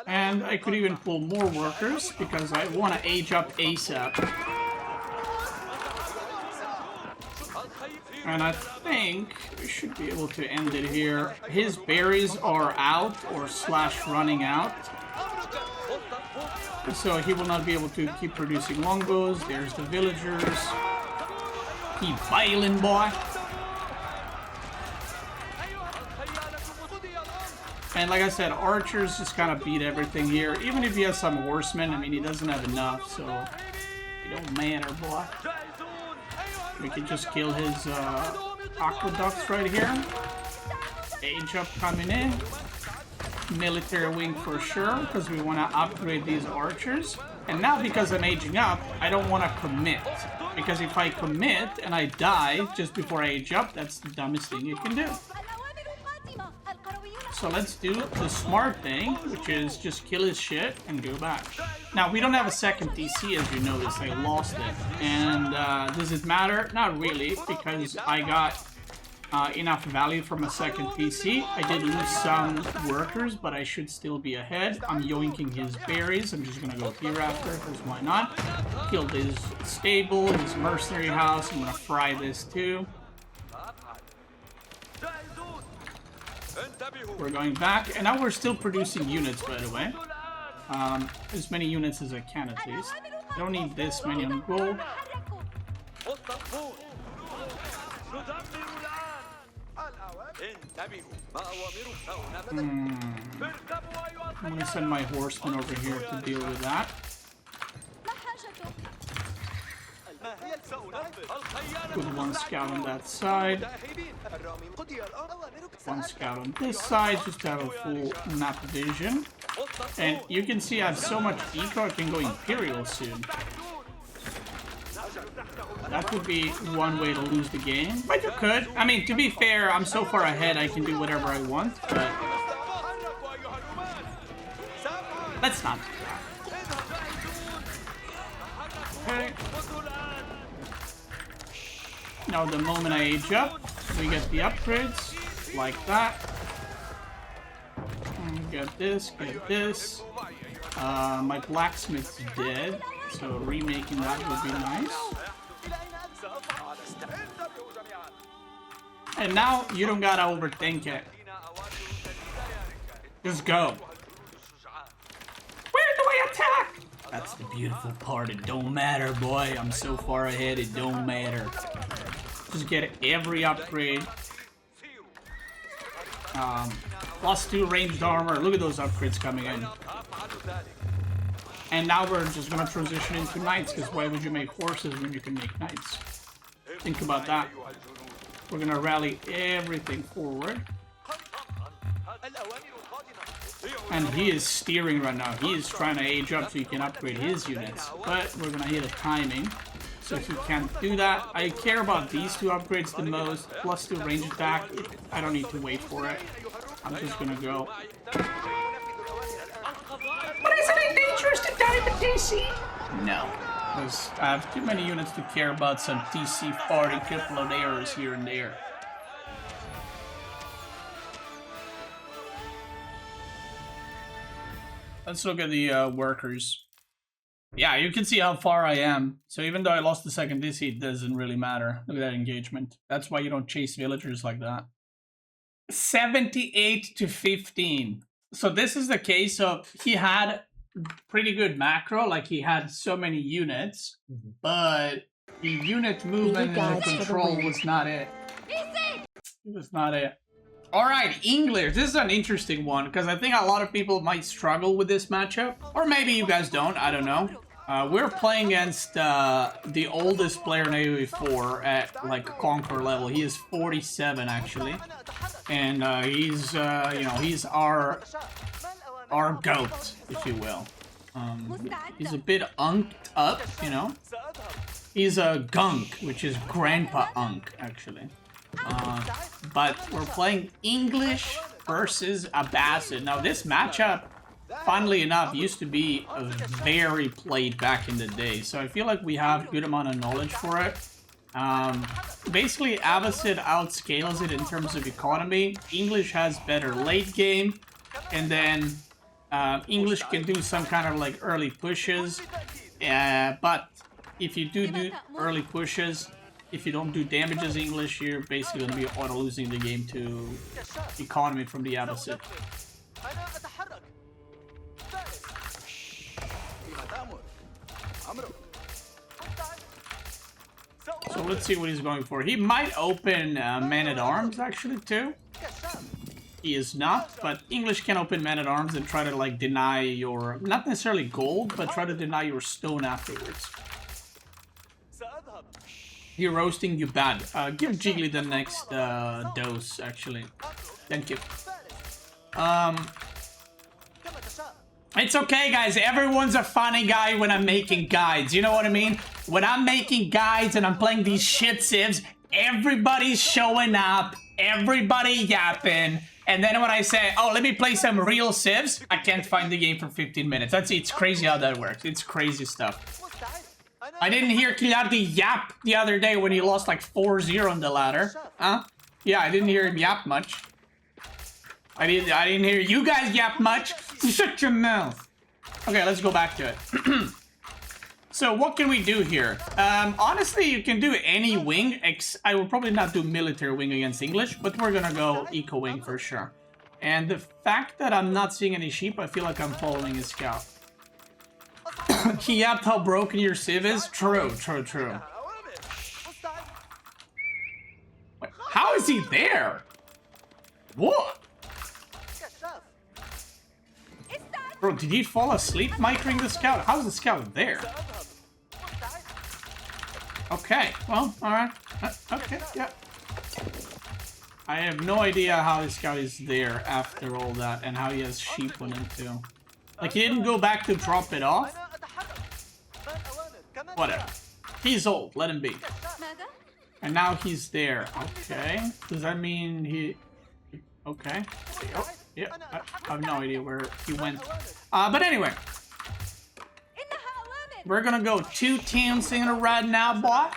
S1: And I could even pull more workers because I want to age up ASAP. And I think we should be able to end it here. His berries are out or slash running out. So he will not be able to keep producing longbows. There's the villagers. Keep bailing, boy. And like I said, archers just kind of beat everything here. Even if he has some horsemen, I mean, he doesn't have enough, so it don't matter, boy. We can just kill his aqueducts right here. Age up coming in. Military wing for sure, because we want to upgrade these archers. And now because I'm aging up, I don't want to commit. Because if I commit and I die just before I age up, that's the dumbest thing you can do. So let's do the smart thing, which is just kill his shit and go back. Now, we don't have a second DC, as you noticed. I lost it. And does it matter? Not really, because I got enough value from a second PC. I did lose some workers, but I should still be ahead. I'm yoinking his berries. I'm just gonna go here after, because why not? Killed his stable, his mercenary house. I'm gonna fry this too. We're going back, and now we're still producing units, by the way. As many units as I can, at least. I don't need this many on gold. I'm gonna send my horsemen over here to deal with that. Put one scout on that side. One scout on this side, just to have a full map vision. And you can see I have so much eco, I can go Imperial soon. That would be one way to lose the game, but you could. I mean, to be fair, I'm so far ahead I can do whatever I want, but let's not do that. Okay. Now the moment I age up, we get the upgrades, like that. Get this, get this. My blacksmith's dead, so remaking that would be nice. And now you don't gotta overthink it. Just go. Where do I attack? That's the beautiful part. It don't matter, boy. I'm so far ahead, it don't matter. Just get every upgrade. +2 ranged armor. Look at those upgrades coming in. And now we're just gonna transition into knights, because why would you make horses when you can make knights? Think about that. We're gonna rally everything forward. And he is steering right now. He is trying to age up so he can upgrade his units. But we're gonna hit a timing, so he can't do that. I care about these two upgrades the most. +2 range attack. I don't need to wait for it. I'm just gonna go. But isn't it dangerous to die with TC? No. Because I have too many units to care about some TC farting couple of errors here and there. Let's look at the workers. Yeah, you can see how far I am. So even though I lost the second DC, it doesn't really matter. Look at that engagement. That's why you don't chase villagers like that. 78 to 15. So this is the case of he had pretty good macro, like he had so many units, but the unit movement and the control was not it. It was not it. Alright, English. This is an interesting one, because I think a lot of people might struggle with this matchup. Or maybe you guys don't, I don't know. We're playing against the oldest player in AOE4 at like Conqueror level. He is 47 actually. And he's, you know, he's our goat, if you will. He's a bit unked up, you know. He's a gunk, which is Grandpa Unk, actually. But we're playing English versus Abbasid. Now this matchup, funnily enough, used to be very played back in the day. So I feel like we have a good amount of knowledge for it. Basically, Abbasid outscales it in terms of economy. English has better late game. And then English can do some kind of like early pushes. But if you do early pushes, if you don't do damage as English, you're basically going to be auto-losing the game to economy from the Abbasid. So let's see what he's going for. He might open Man-at-Arms, actually, too. He is not, but English can open Man-at-Arms and try to, like, deny your... not necessarily gold, but try to deny your stone afterwards. You're roasting, you bad. Give Jiggly the next dose, actually. Thank you. It's okay, guys. Everyone's a funny guy when I'm making guides. You know what I mean? When I'm making guides and I'm playing these shit civs, everybody's showing up, everybody yapping, and then when I say, oh, let me play some real civs, I can't find the game for 15 minutes. It's crazy how that works. It's crazy stuff. I didn't hear Kilardi yap the other day when he lost like 4-0 on the ladder. Huh? Yeah, I didn't hear him yap much. I didn't hear you guys yap much. Shut your mouth. Okay, let's go back to it. So what can we do here? Honestly, you can do any wing. I will probably not do military wing against English, but we're gonna go eco wing for sure. And the fact that I'm not seeing any sheep, I feel like I'm following his scout. He yapped how broken your civ is? True, true, true. Wait, how is he there? What? Bro, did he fall asleep micring the scout? How's the scout there? Okay, well, alright. Okay, yeah. I have no idea how the scout is there after all that and how he has sheep on him too. Like, he didn't go back to drop it off? Whatever. He's old, let him be. And now he's there. Okay. Does that mean he... Okay. Oh, yeah, I have no idea where he went. But anyway. We're gonna go 2 teams in a row now, boy.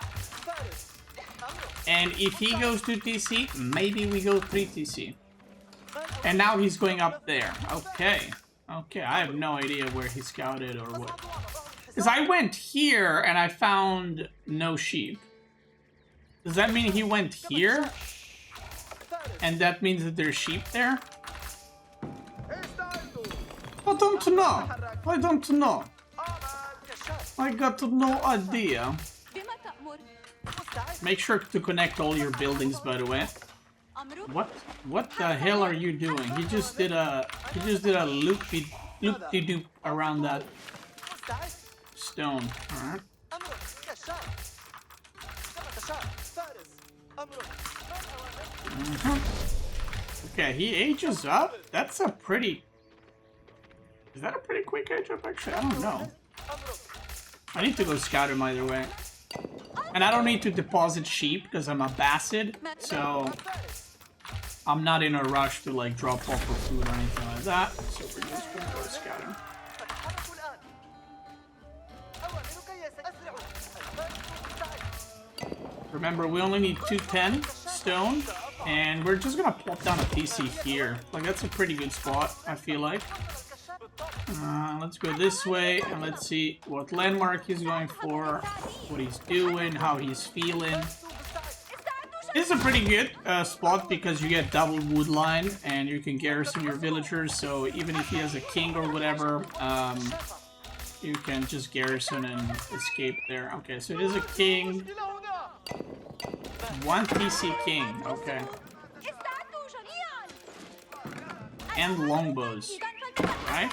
S1: And if he goes to TC, maybe we go 3 TC. And now he's going up there. Okay. Okay, I have no idea where he scouted or what. Because I went here and I found no sheep. Does that mean he went here? And that means that there's sheep there? I don't know. I don't know. I got no idea. Make sure to connect all your buildings, by the way. What the hell are you doing? He just did a loop-de-doop around that stone. Alright. Okay, he ages up? That's a pretty... Is that a pretty quick age up, actually? I don't know. I need to go scout him either way. And I don't need to deposit sheep because I'm a Abbasid, so I'm not in a rush to like drop off for food or anything like that. So we're just gonna go scout him. Remember, we only need 210 stone, and we're just gonna plop down a PC here. Like, that's a pretty good spot, I feel like. Let's go this way, and let's see what landmark he's going for, what he's doing, how he's feeling. This is a pretty good spot because you get double wood line, and you can garrison your villagers, so even if he has a king or whatever, you can just garrison and escape there. Okay, so it is a king. 1 TC king, okay. And longbows, right?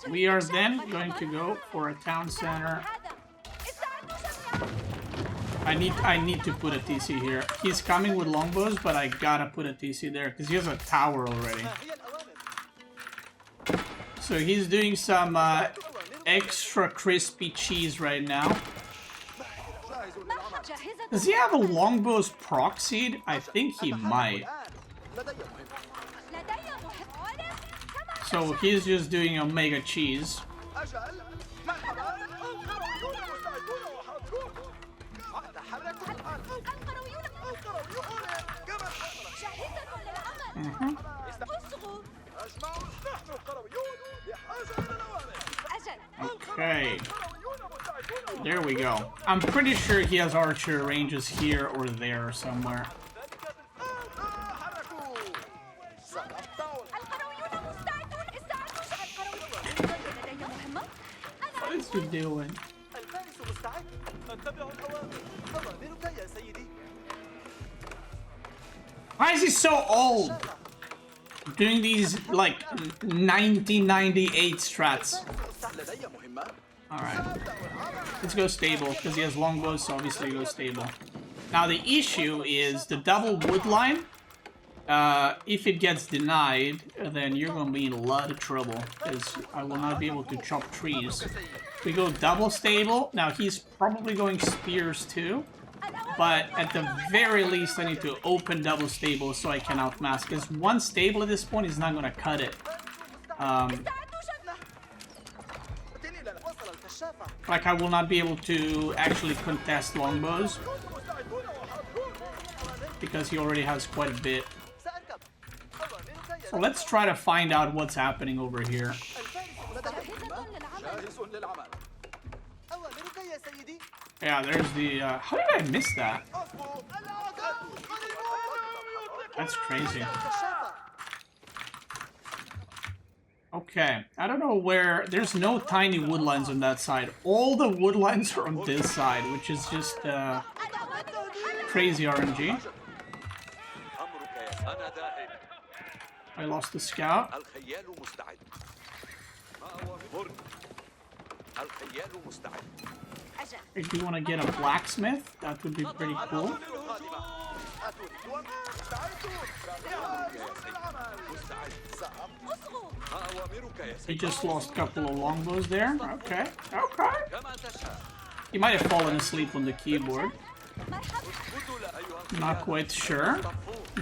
S1: We are then going to go for a town center. I need to put a TC here. He's coming with longbows, but I gotta put a TC there because he has a tower already. So he's doing some extra crispy cheese right now. Does he have a longbow's proxied? I think he might. So he's just doing omega cheese. Okay. There we go. I'm pretty sure he has archer ranges here or there somewhere. What is he doing? Why is he so old? Doing these like 1998 strats. Alright. Let's go stable, because he has longbows, so obviously he goes stable. Now the issue is the double wood line. If it gets denied, then you're going to be in a lot of trouble, because I will not be able to chop trees. We go double stable. Now he's probably going spears too. But at the very least, I need to open double stable so I can outmask. Because one stable at this point is not going to cut it. Like, I will not be able to actually contest longbows because he already has quite a bit. So let's try to find out what's happening over here. Yeah, there's the... how did I miss that? That's crazy. Okay, I don't know where... There's no tiny woodlines on that side. All the woodlines are on this side, which is just crazy RNG. I lost the scout. I do want to get a blacksmith. That would be pretty cool. He just lost a couple of longbows there. Okay, okay. He might have fallen asleep on the keyboard. Not quite sure.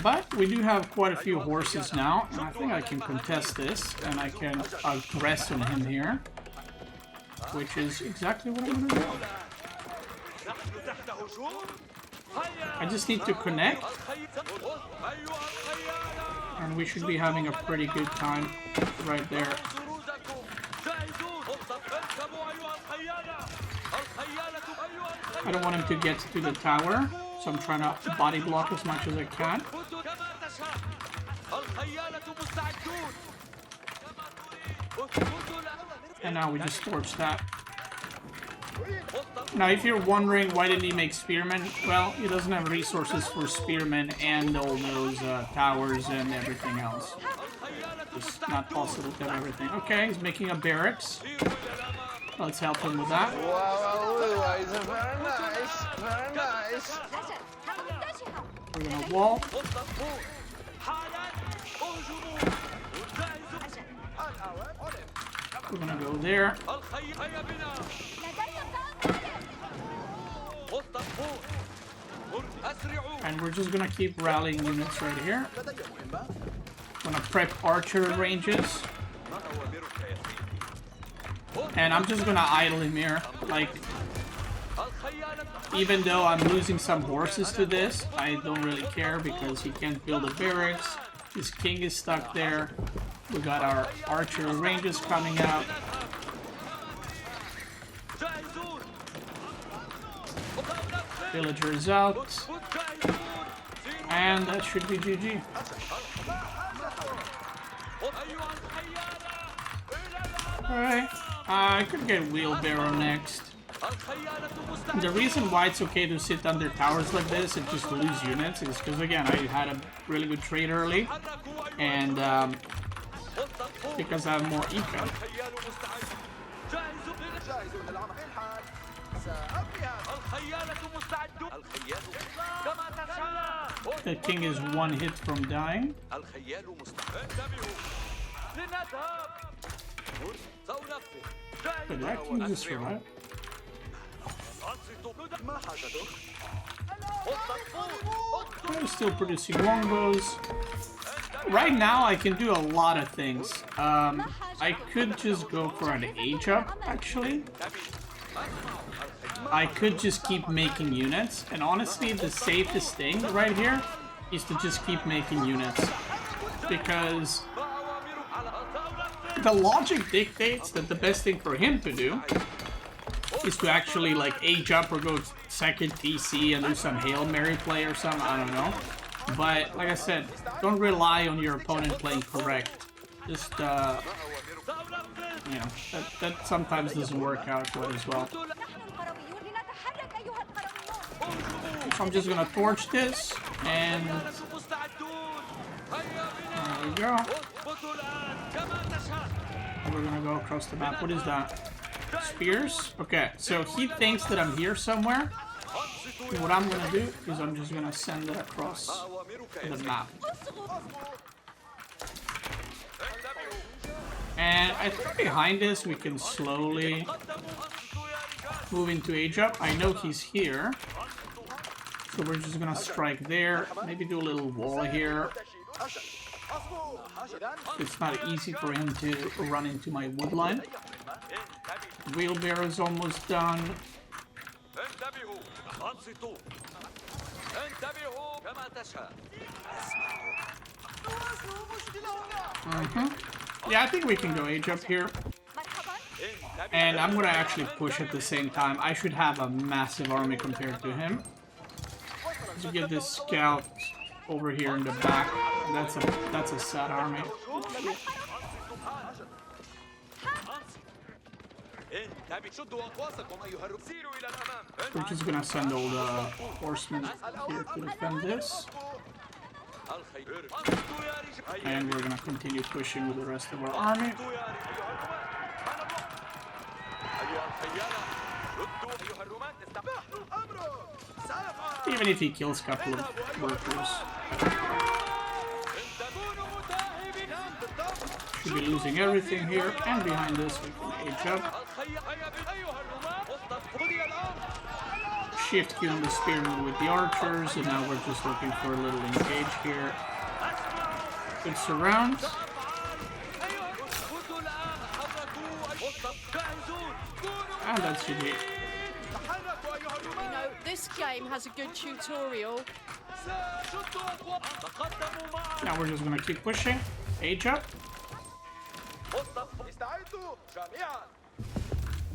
S1: But we do have quite a few horses now, and I think I can contest this, and I can aggress on him here. Which is exactly what I'm gonna do. I just need to connect. And we should be having a pretty good time right there. I don't want him to get to the tower, so I'm trying to body block as much as I can. And now we just torch that. Now, if you're wondering why didn't he make spearmen, well, he doesn't have resources for spearmen and all those towers and everything else. It's not possible to have everything. Okay, he's making a barracks. Let's help him with that.
S3: Wow, very nice, very nice.
S1: We're gonna wall. We're gonna go there. And we're just gonna keep rallying units right here. Gonna prep archer ranges. And I'm just gonna idle him here. Like, even though I'm losing some horses to this, I don't really care because he can't build a barracks. His king is stuck there. We got our archer ranges coming out. Villagers out. And that should be GG. Alright. I could get wheelbarrow next. And the reason why it's okay to sit under towers like this and just lose units is because, again, I had a really good trade early. And because I have more eco. The king is one hit from dying. But that king just survived. I'm still producing longbows. Right now, I can do a lot of things. I could just go for an age up, actually. I could just keep making units. And honestly, the safest thing right here is to just keep making units. Because the logic dictates that the best thing for him to do is to actually, like, age up or go second TC and do some Hail Mary play or something. I don't know. But, like I said, don't rely on your opponent playing correct. Just, you know, that sometimes doesn't work out quite as well. So I'm just gonna torch this, and there we go. And we're gonna go across the map. What is that? Spears? Okay, so he thinks that I'm here somewhere. And what I'm gonna do is I'm just gonna send it across the map. And I think behind this we can slowly move into age up. I know he's here. So we're just gonna strike there. Maybe do a little wall here. It's not easy for him to run into my wood line. Wheelbarrow is almost done. Yeah, I think we can go age up here. And I'm gonna actually push at the same time. I should have a massive army compared to him. To get this scout over here in the back. That's a sad army. We're just gonna send all the horsemen here to defend this. And we're gonna continue pushing with the rest of our army. Even if he kills a couple of workers. Should be losing everything here, and behind this we can age up. Shift Q on the spearmen with the archers, and now we're just looking for a little engage here. Good surround. And that's GG.
S4: You know, this game has a good tutorial.
S1: Now we're just gonna keep pushing. Age up.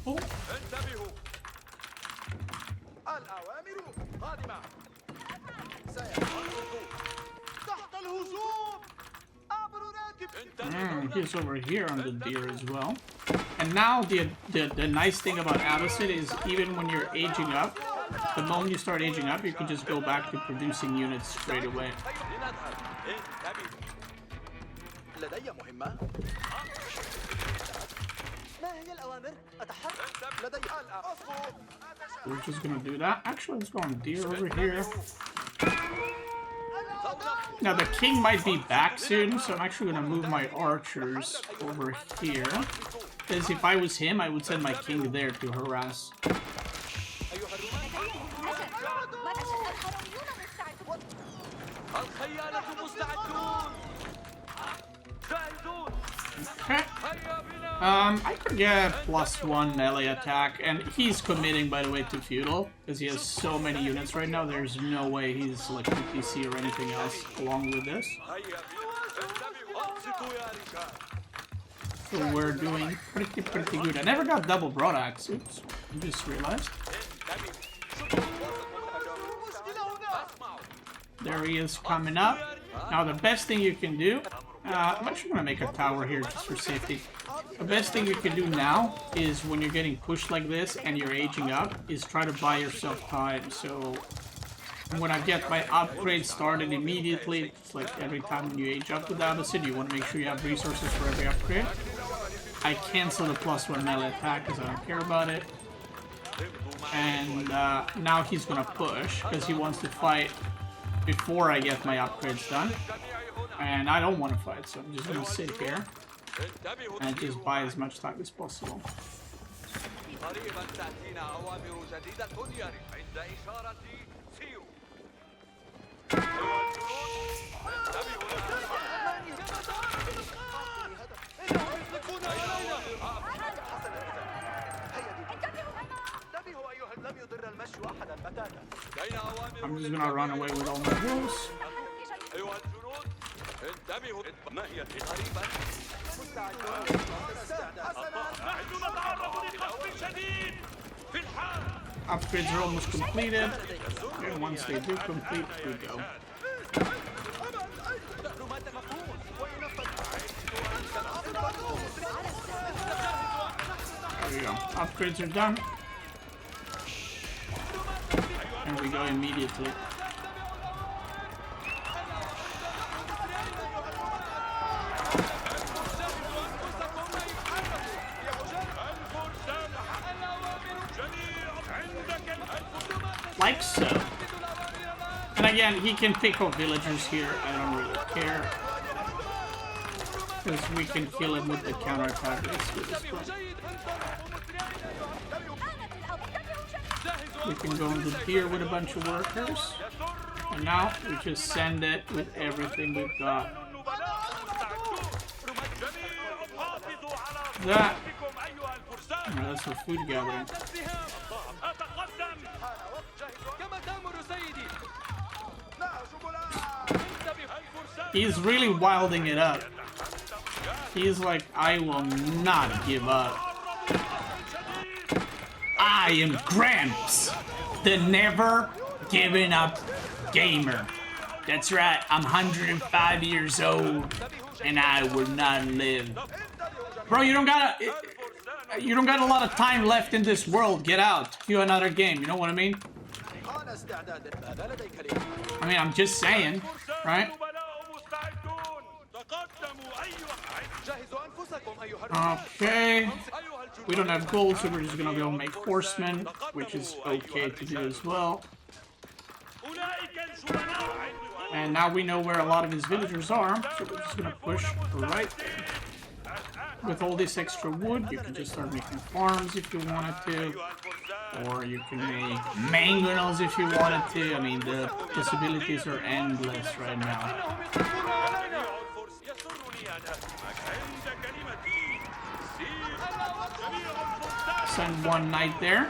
S1: Oh. He's over here on the deer as well. And now the nice thing about Abbasid is even when you're aging up, the moment you start aging up, you can just go back to producing units straight away. We're just gonna do that. Actually, let's go on deer over here. Now the king might be back soon, so I'm actually gonna move my archers over here. Because if I was him, I would send my king there to harass. Okay. I could get +1 melee attack, and he's committing, by the way, to Feudal, because he has so many units right now, there's no way he's like PC or anything else along with this. So we're doing pretty good. I never got double broadaxe, oops, I just realized. There he is coming up. Now the best thing you can do, I'm actually going to make a tower here just for safety. The best thing you can do now is when you're getting pushed like this and you're aging up, is try to buy yourself time. So when I get my upgrade started immediately, it's like every time when you age up with Abbasid, you want to make sure you have resources for every upgrade. I cancel the +1 melee attack because I don't care about it. And now he's going to push because he wants to fight before I get my upgrades done. And I don't want to fight, so I'm just going to sit here and just buy as much time as possible. I'm just going to run away with all my wolves. Upgrades are almost completed, and once they do complete, we go. There we go. Upgrades are done, and we go immediately. Like so. And again, he can pick up villagers here. I don't really care. Because we can kill him with the counterattack. We can go on the deer with a bunch of workers. And now we just send it with everything we've got. That Yeah, that's for food gathering. He's really wilding it up. He's like, I will not give up. I am Gramps, the never giving up gamer. That's right, I'm 105 years old, and I will not live. Bro, you don't got a lot of time left in this world. Get out. Do another game, you know what I mean? I mean, I'm just saying, right? Okay. We don't have gold, so we're just gonna be able to make horsemen, which is okay to do as well. And now we know where a lot of his villagers are, so we're just gonna push right there. With all this extra wood, you can just start making farms if you wanted to. Or you can make mangonels if you wanted to. I mean, the possibilities are endless right now. Send one knight there.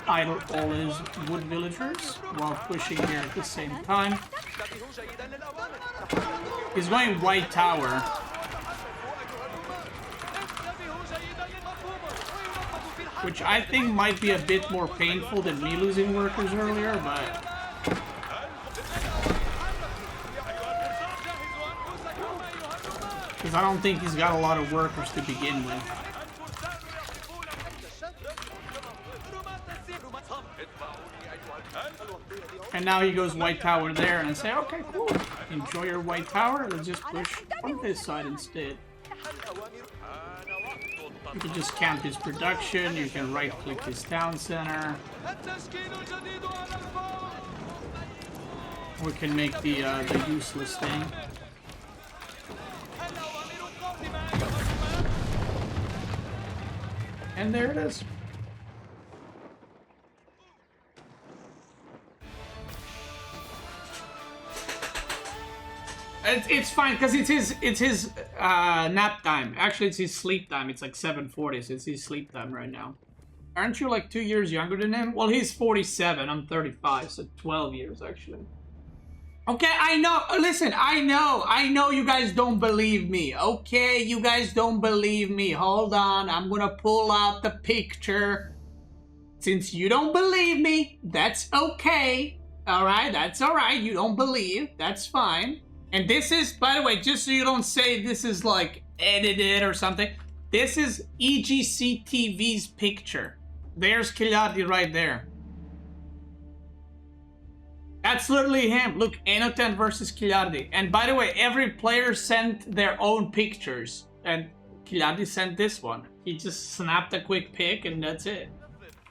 S1: Idle all his wood villagers while pushing here at the same time. He's going white tower. Which I think might be a bit more painful than me losing workers earlier, but... Because I don't think he's got a lot of workers to begin with. And now he goes white tower there, and I say, okay, cool. Enjoy your white tower, let's just push on this side instead. You can just camp his production, you can right-click his town center. We can make the useless thing. And there it is. It's fine because it's his nap time. Actually, it's his sleep time. It's like 7:40, so it's his sleep time right now. Aren't you like 2 years younger than him? Well, he's 47. I'm 35, so 12 years actually. Okay, I know. Listen, I know you guys don't believe me. Okay, you guys don't believe me. Hold on, I'm gonna pull out the picture. Since you don't believe me, that's okay. All right, that's all right. You don't believe. That's fine. And this is, by the way, just so you don't say this is like edited or something, this is EGC TV's picture. There's Kilardi right there. That's literally him. Look, Enoten versus Kilardi. And by the way, every player sent their own pictures. And Kilardi sent this one. He just snapped a quick pic and that's it.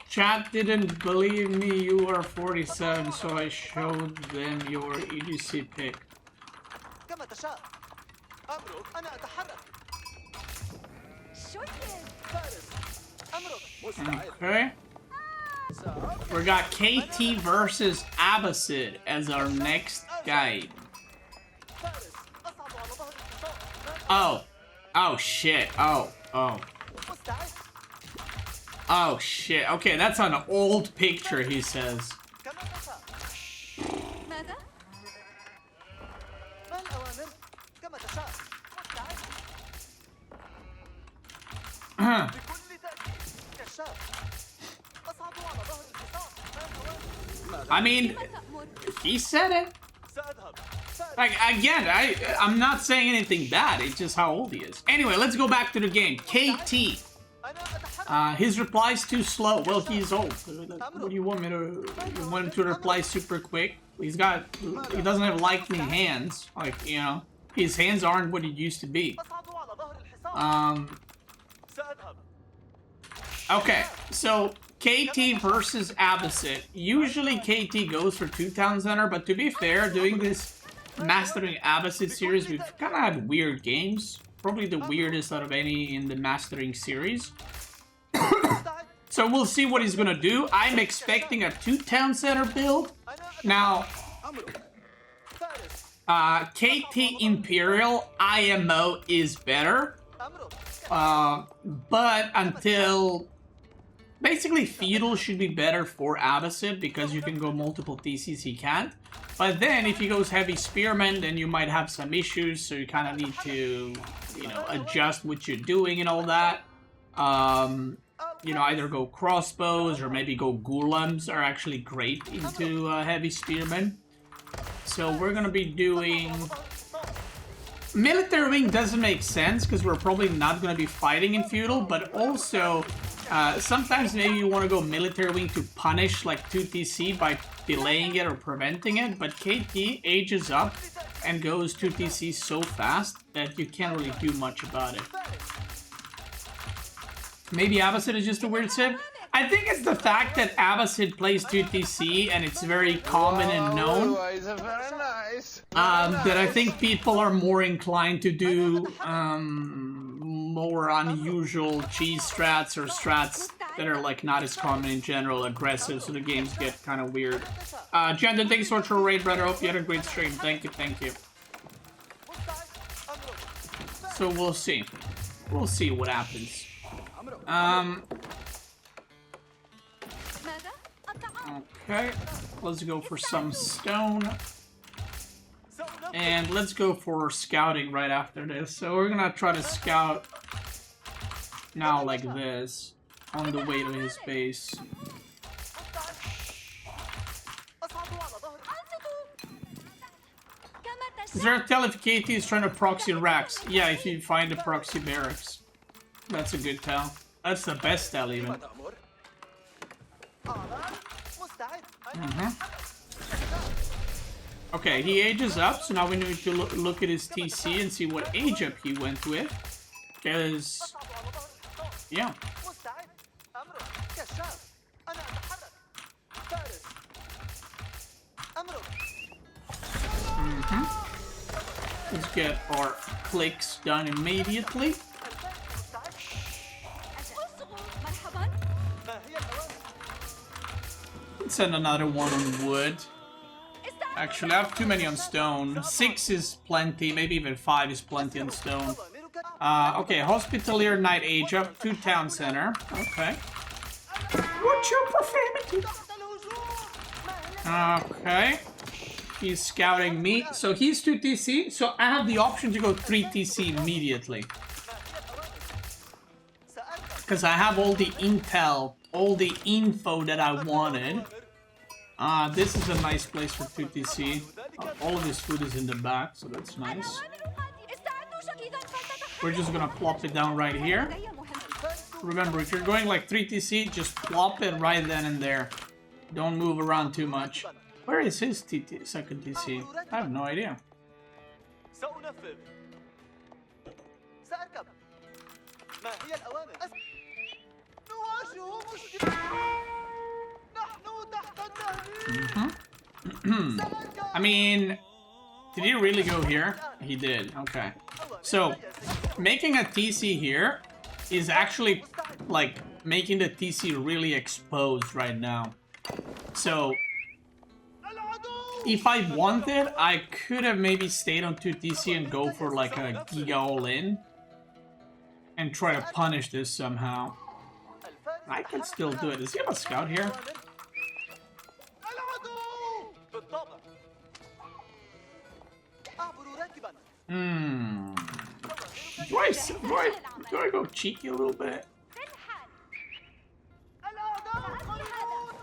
S1: Chat didn't believe me, you are 47, so I showed them your EGC pic. Okay. We got KT versus Abbasid as our next guide. Oh. Oh shit. Oh. Oh shit. Okay, that's an old picture, he says. I mean, he said it. Like, again, I'm not saying anything bad. It's just how old he is. Anyway, let's go back to the game. KT. His reply's too slow. Well, he's old. What do you want me to... You want him to reply super quick? He doesn't have lightning hands. Like, you know, his hands aren't what it used to be. Okay, so KT versus Abbasid. Usually KT goes for 2 town center, but to be fair, doing this Mastering Abbasid series, we've kind of had weird games. Probably the weirdest out of any in the Mastering series. So we'll see what he's gonna do. I'm expecting a 2 town center build. Now, KT Imperial IMO is better. But until... Basically, Feudal should be better for Abbasid because you can go multiple TCs, he can't. But then, if he goes Heavy Spearman, then you might have some issues, so you kind of need to, you know, adjust what you're doing and all that. You know, either go Crossbows or maybe go Golems are actually great into Heavy Spearman. So we're gonna be doing... Military Wing doesn't make sense because we're probably not gonna be fighting in Feudal, but also... sometimes maybe you want to go Military Wing to punish like 2TC by delaying it or preventing it, but KT ages up and goes 2TC so fast that you can't really do much about it. Maybe Abbasid is just a weird Civ? I think it's the fact that Abbasid plays 2TC and it's very common and known that I think people are more inclined to do more unusual cheese strats or strats that are like not as common in general, aggressive, so the games get kind of weird. Gender, thanks so much for a raid, brother. Hope you had a great stream. Thank you, thank you. So we'll see. We'll see what happens. Okay, let's go for some stone. And let's go for scouting right after this. So we're gonna try to scout now like this on the way to his base. Is there a tell if KT is trying to proxy racks? Yeah, if you find a proxy barracks. That's a good tell. That's the best tell even. Okay, he ages up, so now we need to look at his TC and see what age up he went with. Because, yeah. Let's get our clicks done immediately. Let's send another one on wood. Actually, I have too many on stone. 6 is plenty, maybe even 5 is plenty on stone. Okay, Hospitalier Knight age up to town center. Okay. What's your profanity? Okay. He's scouting me. So he's 2 TC. So I have the option to go 3 TC immediately. Because I have all the intel, all the info that I wanted. This is a nice place for 2TC. All of his food is in the back, so that's nice. We're just gonna plop it down right here. Remember, if you're going like 3TC, just plop it right then and there. Don't move around too much. Where is his second TC? I have no idea. I mean, did he really go here? He did, okay. So, making a TC here is actually, like, making the TC really exposed right now. So, if I wanted, I could have maybe stayed on 2 TC and go for, like, a Giga all-in. And try to punish this somehow. I can still do it. Does he have a scout here? Do I go cheeky a little bit?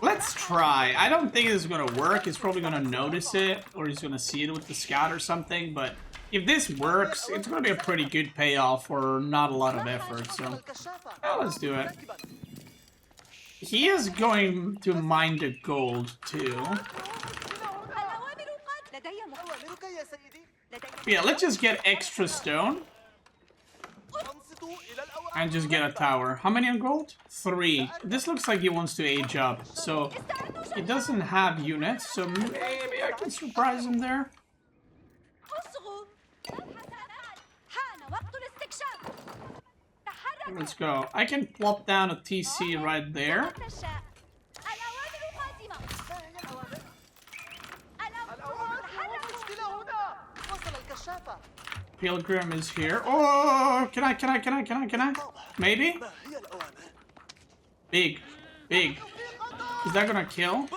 S1: Let's try. I don't think this is gonna work. He's probably gonna notice it, or he's gonna see it with the scout or something, but if this works, it's gonna be a pretty good payoff for not a lot of effort, so yeah, let's do it. He is going to mine the gold too. Yeah, let's just get extra stone. And just get a tower. How many on gold? 3. This looks like he wants to age up. So, he doesn't have units. So, maybe I can surprise him there. Let's go. I can plop down a TC right there. Pilgrim is here. Oh, can I? Maybe? Big. Is that gonna kill?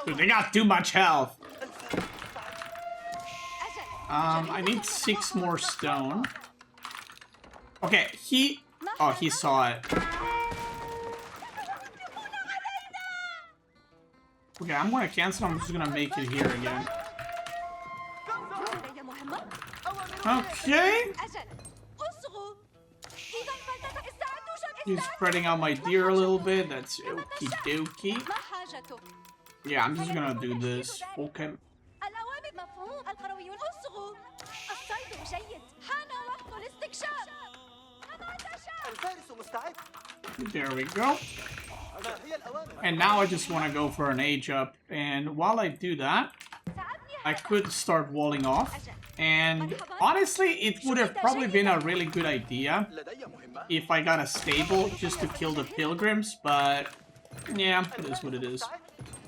S1: Dude, they got too much health. I need 6 more stone. Okay, oh, he saw it. Okay, I'm gonna cancel. I'm just gonna make it here again. Okay. He's spreading out my deer a little bit. That's okie dokie. Yeah, I'm just gonna do this. Okay. There we go. And now I just want to go for an age up. And while I do that, I could start walling off. And honestly, it would have probably been a really good idea if I got a stable just to kill the pilgrims. But yeah, it is what it is.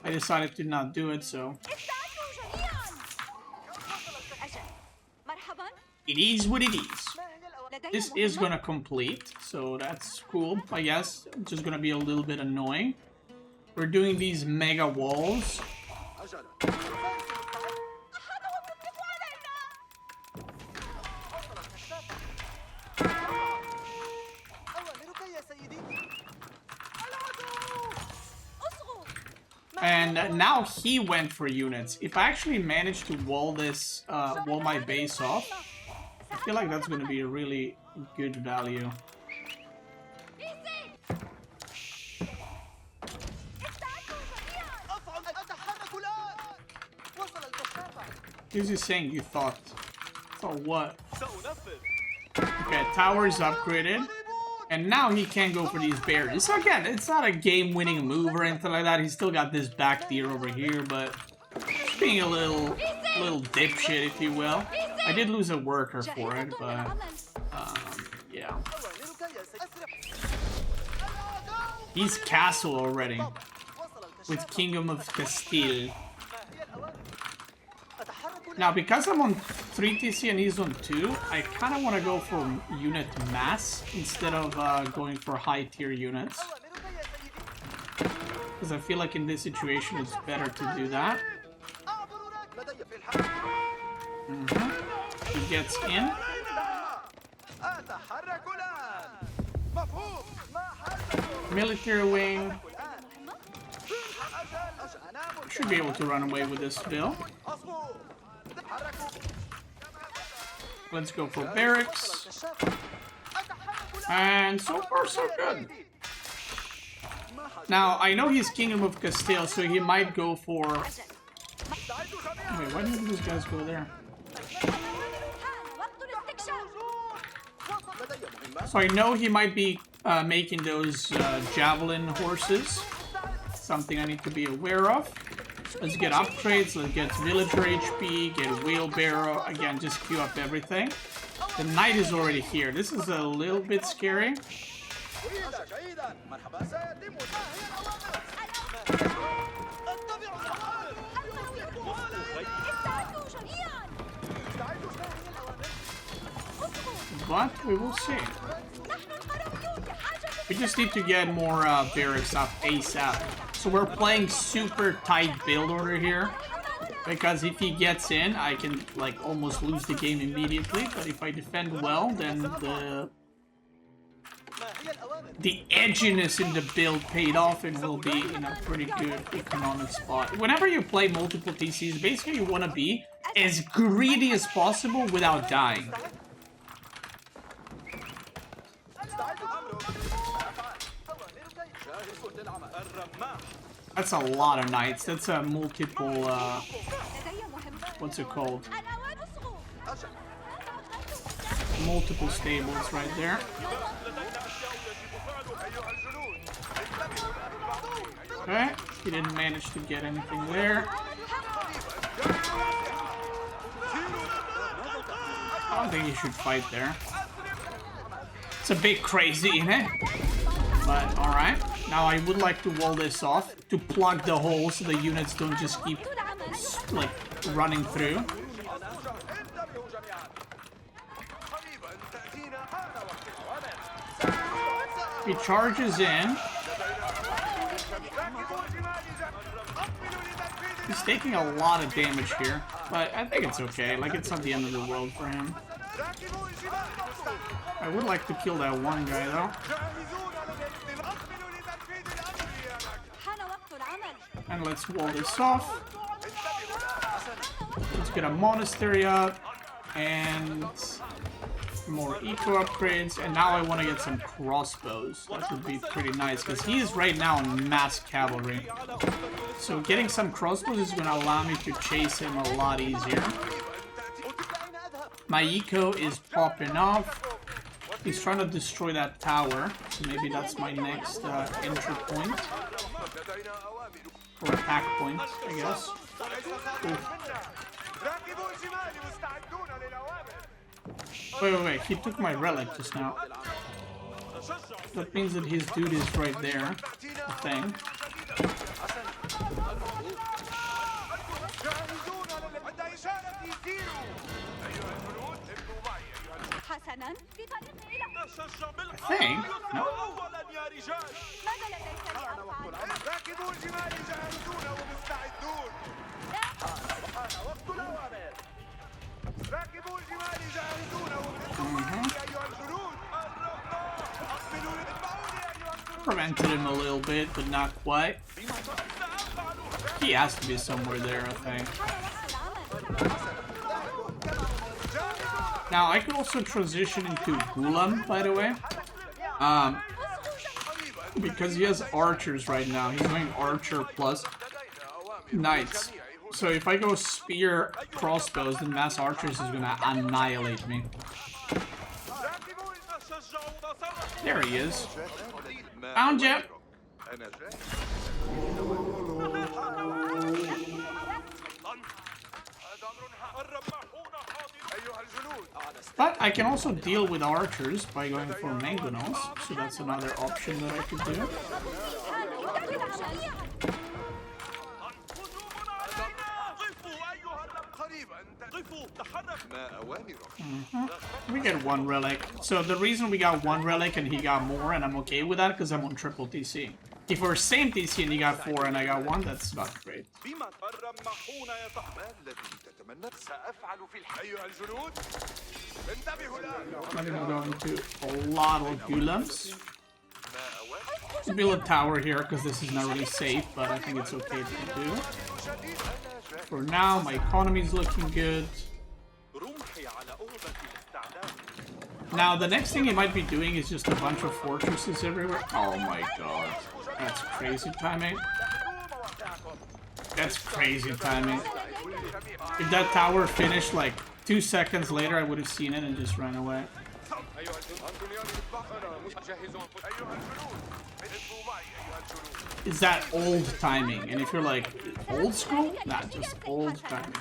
S1: I decided to not do it, so it is what it is. This is gonna complete, so that's cool, I guess. It's just gonna be a little bit annoying. We're doing these mega walls. And now he went for units. If I actually manage to wall this, wall my base off, I feel like that's going to be a really good value. This is saying you thought. Thought what? Okay, tower is upgraded. And now he can go for these berries. So again, it's not a game-winning move or anything like that. He's still got this back deer over here, but being a little dipshit, if you will. I did lose a worker for it, but yeah. He's castle already with Kingdom of Castile. Now, because I'm on 3 TC and he's on 2, I kind of want to go for unit mass instead of going for high tier units. Because I feel like in this situation it's better to do that. He gets in. Military wing. Should be able to run away with this bill. Let's go for barracks. And so far so good. Now, I know he's Kingdom of Castile, so he might go for... Wait, why didn't these guys go there? So I know he might be making those javelin horses. Something I need to be aware of. Let's get upgrades, let's get villager HP, get wheelbarrow. Again, just queue up everything. The knight is already here. This is a little bit scary. But we will see. We just need to get more barracks up ASAP. So we're playing super tight build order here. Because if he gets in, I can like almost lose the game immediately. But if I defend well, then the edginess in the build paid off and will be in a pretty good economic spot. Whenever you play multiple TCs, basically you want to be as greedy as possible without dying. That's a lot of knights. That's a multiple, what's it called? Multiple stables right there. Okay, he didn't manage to get anything there. I don't think he should fight there. It's a bit crazy, eh? But alright. Now I would like to wall this off to plug the hole so the units don't just keep like running through. He charges in. He's taking a lot of damage here, but I think it's okay. Like, it's not the end of the world for him. I would like to kill that one guy, though. And let's wall this off. Let's get a monastery up. And more eco upgrades. And now I want to get some crossbows. That would be pretty nice, because he is right now in mass cavalry. So getting some crossbows is going to allow me to chase him a lot easier. My eco is popping off. He's trying to destroy that tower. So maybe that's my next entry point. Or attack point, I guess. Ooh. Wait. He took my relic just now. That means that his dude is right there. I think. I think. No. Prevented him a little bit, but not quite. He has to be somewhere there, I think. Now, I could also transition into Gulam, by the way. Because he has archers right now. He's going archer plus knights. So if I go spear crossbows, then mass archers is gonna annihilate me. There he is. Found you. But I can also deal with archers by going for mangonels, so that's another option that I could do. We get one relic. So the reason we got one relic and he got more, and I'm okay with that, because I'm on triple TC. If we're same TC and he got 4 and I got 1, that's not great. I'm gonna go into a lot of gulams. Let's build a tower here because this is not really safe, but I think it's okay to do. For now, my economy is looking good. Now, the next thing he might be doing is just a bunch of fortresses everywhere. Oh my god. That's crazy timing. That's crazy timing. If that tower finished like 2 seconds later, I would have seen it and just ran away. Is that old timing? And if you're like, old school? Nah, just old timing.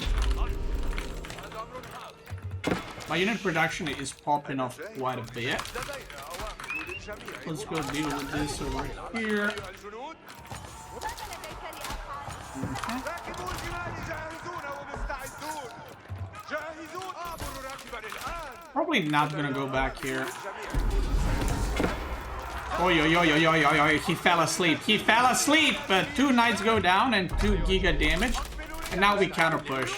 S1: My unit production is popping off quite a bit. Let's go deal with this over here. Probably not gonna go back here. Oh, he fell asleep. He fell asleep! But 2 knights go down and 2 giga damage. And now we counter push.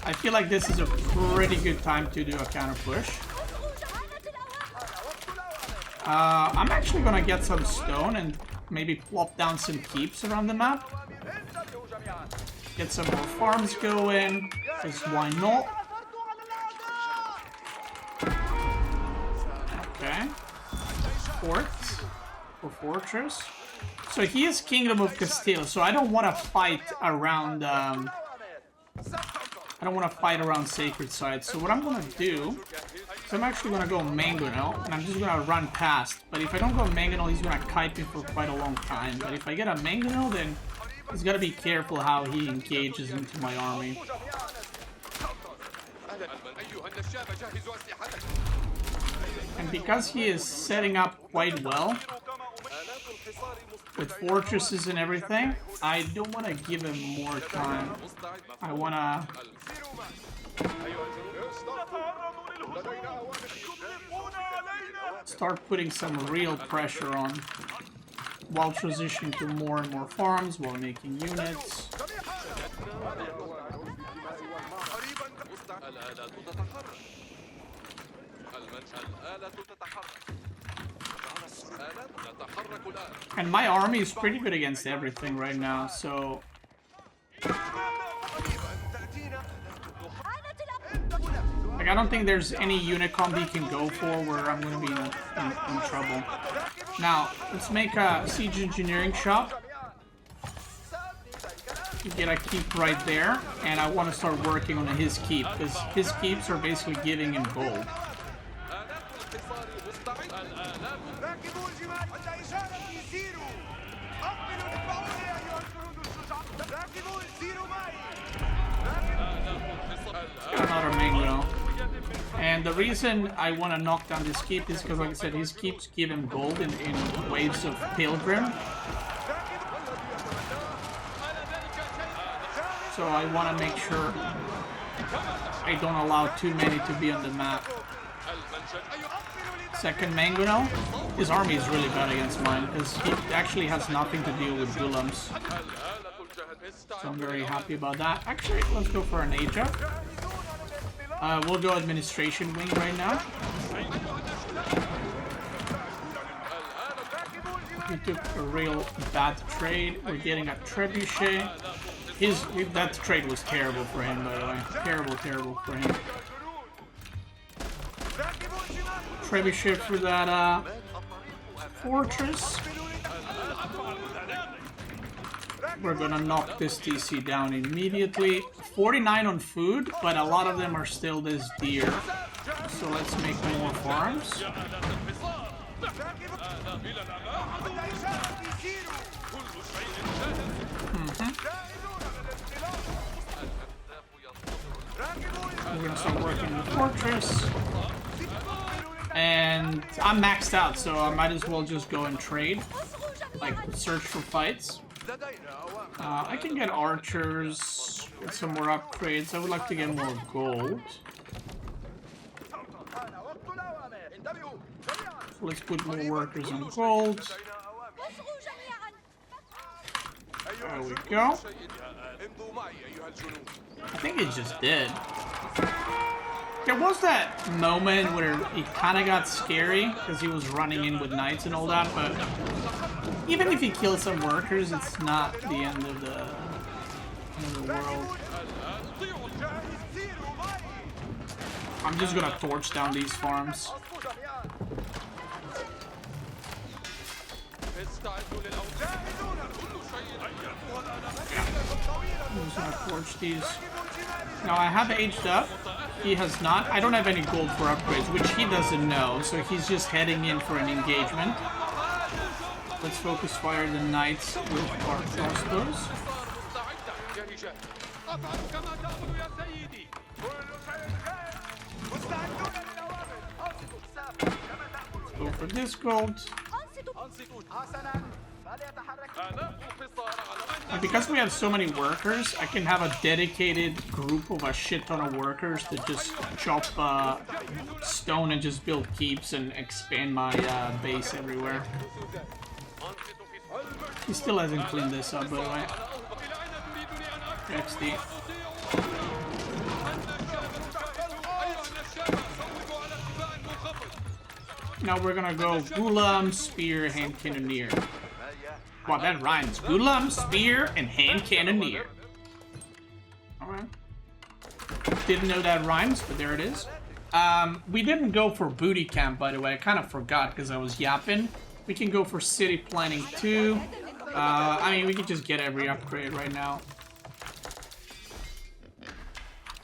S1: I feel like this is a pretty good time to do a counter push. I'm actually gonna get some stone and maybe plop down some keeps around the map. Get some more farms going, because why not? Okay. Fort or fortress. So he is Kingdom of Castile, so I don't want to fight around sacred sites. So what I'm gonna do is I'm actually gonna go Mangonel, and I'm just gonna run past. But if I don't go Mangonel, he's gonna kite me for quite a long time. But if I get a Mangonel, then he's gotta be careful how he engages into my army. And because he is setting up quite well, with fortresses and everything. I don't want to give him more time. I want to start putting some real pressure on while transitioning to more and more farms, while making units. And my army is pretty good against everything right now, so... Like, I don't think there's any unit combo you can go for where I'm going to be in trouble. Now, let's make a siege engineering shop. You get a keep right there, and I want to start working on his keep, because his keeps are basically giving him gold. Another mango. And the reason I want to knock down this keep is because, like I said, his keeps give him gold in waves of pilgrim. So I want to make sure I don't allow too many to be on the map. Second mango now. His army is really bad against mine because he actually has nothing to deal with golems. So I'm very happy about that. Actually, let's go for an age up. We'll go administration wing right now. We took a real bad trade. We're getting a trebuchet. That trade was terrible for him, by the way. Terrible for him. Trebuchet for that fortress. We're gonna knock this DC down immediately. 49 on food, but a lot of them are still this dear. So let's make more farms. We're gonna start working in the fortress. And I'm maxed out, so I might as well just go and trade. Like, search for fights. I can get archers, get some more upgrades. I would like to get more gold. So let's put more workers on gold. There we go. I think it just did. There was that moment where it kind of got scary because he was running in with knights and all that, but even if he kills some workers, it's not the end of the world. I'm just gonna torch down these farms. I'm just gonna torch these. Now I have aged up. He has not. I don't have any gold for upgrades, which he doesn't know, so he's just heading in for an engagement. Let's focus fire the knights with our crossbows. Let's go for this gold. And because we have so many workers, I can have a dedicated group of a shit ton of workers to just chop stone and just build keeps and expand my base everywhere. He still hasn't cleaned this up, by the way. XD. Now we're gonna go Gulam, Spear, Hand Cannoneer. Wow, that rhymes. Gulam, Spear, and Hand Cannoneer. Alright. Didn't know that rhymes, but there it is. We didn't go for Booty Camp, by the way. I kind of forgot because I was yapping. We can go for City Planning too. I mean, we can just get every upgrade right now.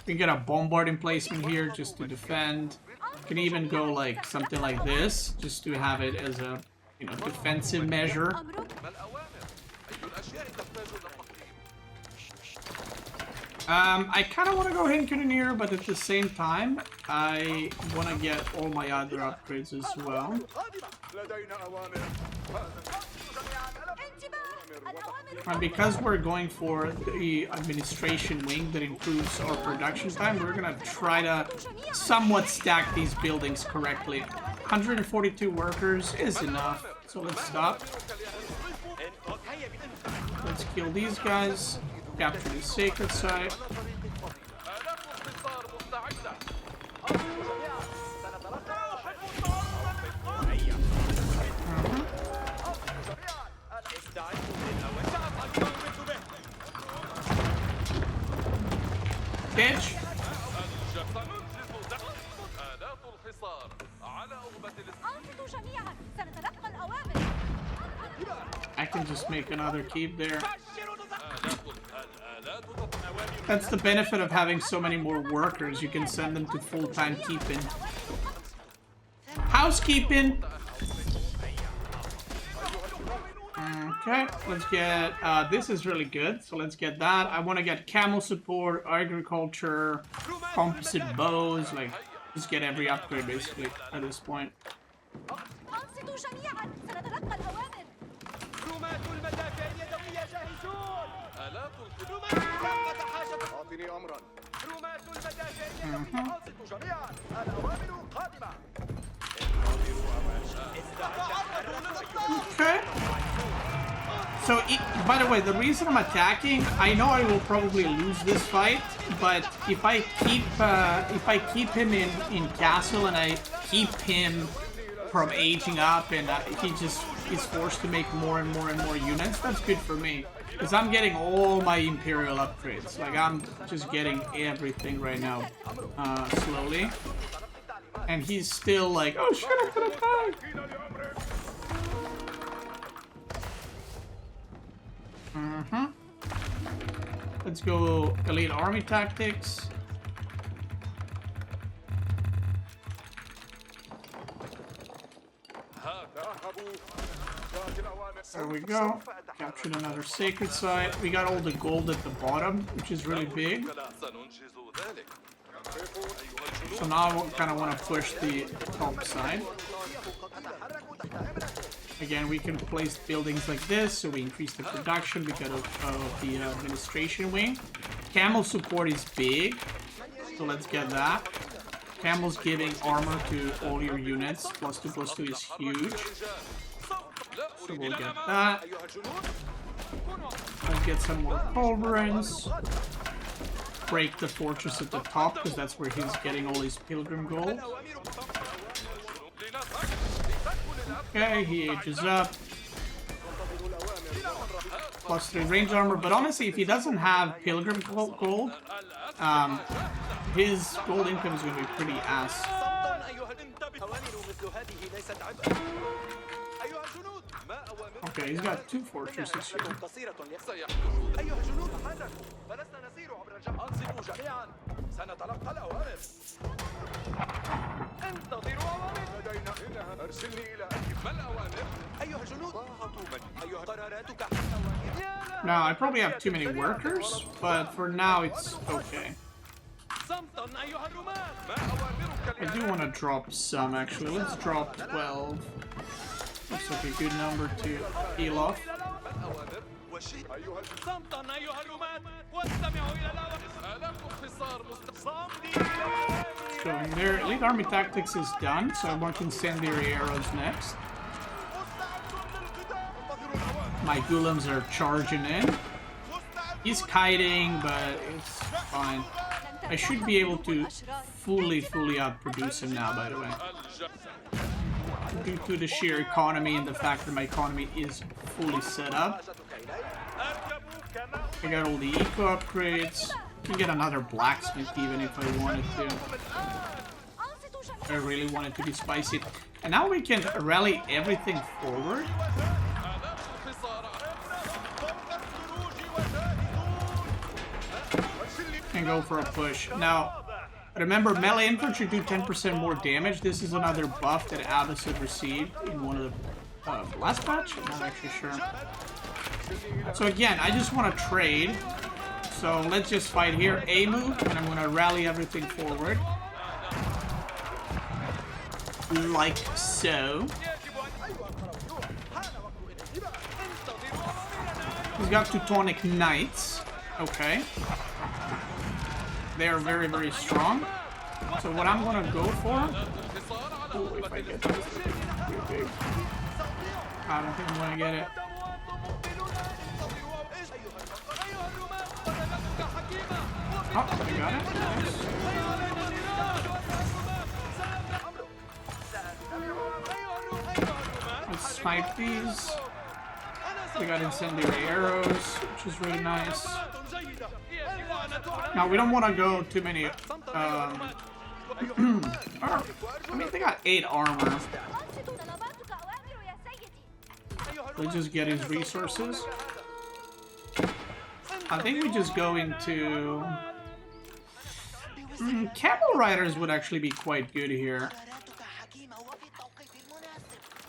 S1: We can get a bombarding placement here just to defend. Can even go like something like this, just to have it as a, you know, defensive measure. I kind of want to go Hand Cannoneer, but at the same time, I want to get all my other upgrades as well. And because we're going for the administration wing that improves our production time, we're gonna try to somewhat stack these buildings correctly. 142 workers is enough, so let's stop. Let's kill these guys, capture the sacred site. Bitch. I can just make another keep there. That's the benefit of having so many more workers. You can send them to full-time keeping. Housekeeping! Okay, let's get, this is really good, so let's get that. I want to get camel support, agriculture, composite bows, like, just get every upgrade basically at this point. Okay. So, by the way, the reason I'm attacking, I know I will probably lose this fight, but if I keep him in castle and I keep him from aging up and he just is forced to make more and more and more units, that's good for me. Because I'm getting all my Imperial upgrades. Like, I'm just getting everything right now, slowly. And he's still like, oh shit, I'm gonna die! Let's go elite army tactics. There we go. Captured another sacred site. We got all the gold at the bottom, which is really big. So now I kind of want to push the top side. Again, we can place buildings like this, so we increase the production because of the administration wing. Camel support is big, so let's get that. Camel's giving armor to all your units. +2/+2 is huge. So we'll get that. Let's get some more culverins. Break the fortress at the top, because that's where he's getting all his pilgrim gold. Okay, he ages up. +3 range armor, but honestly, if he doesn't have pilgrim gold, his gold income is going to be pretty ass. Okay, he's got 2 fortresses here. Now, I probably have too many workers, but for now it's okay. I do want to drop some, actually. Let's drop 12. Looks like a good number to heal off. Going there. Elite Army Tactics is done, so I want incendiary arrows next. My golems are charging in. He's kiting, but it's fine. I should be able to fully outproduce him now, by the way. Due to the sheer economy and the fact that my economy is fully set up. I got all the eco upgrades. I can get another blacksmith even if I wanted to. I really want it to be spicy. And now we can rally everything forward. And go for a push. Now, remember, melee infantry do 10% more damage. This is another buff that Abbasid received in one of the last patch? I'm not actually sure. So again, I just want to trade. So let's just fight here. A move, and I'm going to rally everything forward. Like so. He's got Teutonic Knights. Okay. They are very, very strong. So what I'm gonna go for... Oh, if I get this, too big. I don't think I'm gonna get it. Oh, I got it. Nice. Let's snipe these. We got incendiary arrows, which is really nice. Now we don't want to go too many. I mean, they got 8 armor. Let's just get his resources. I think we just go into... Camel Riders would actually be quite good here.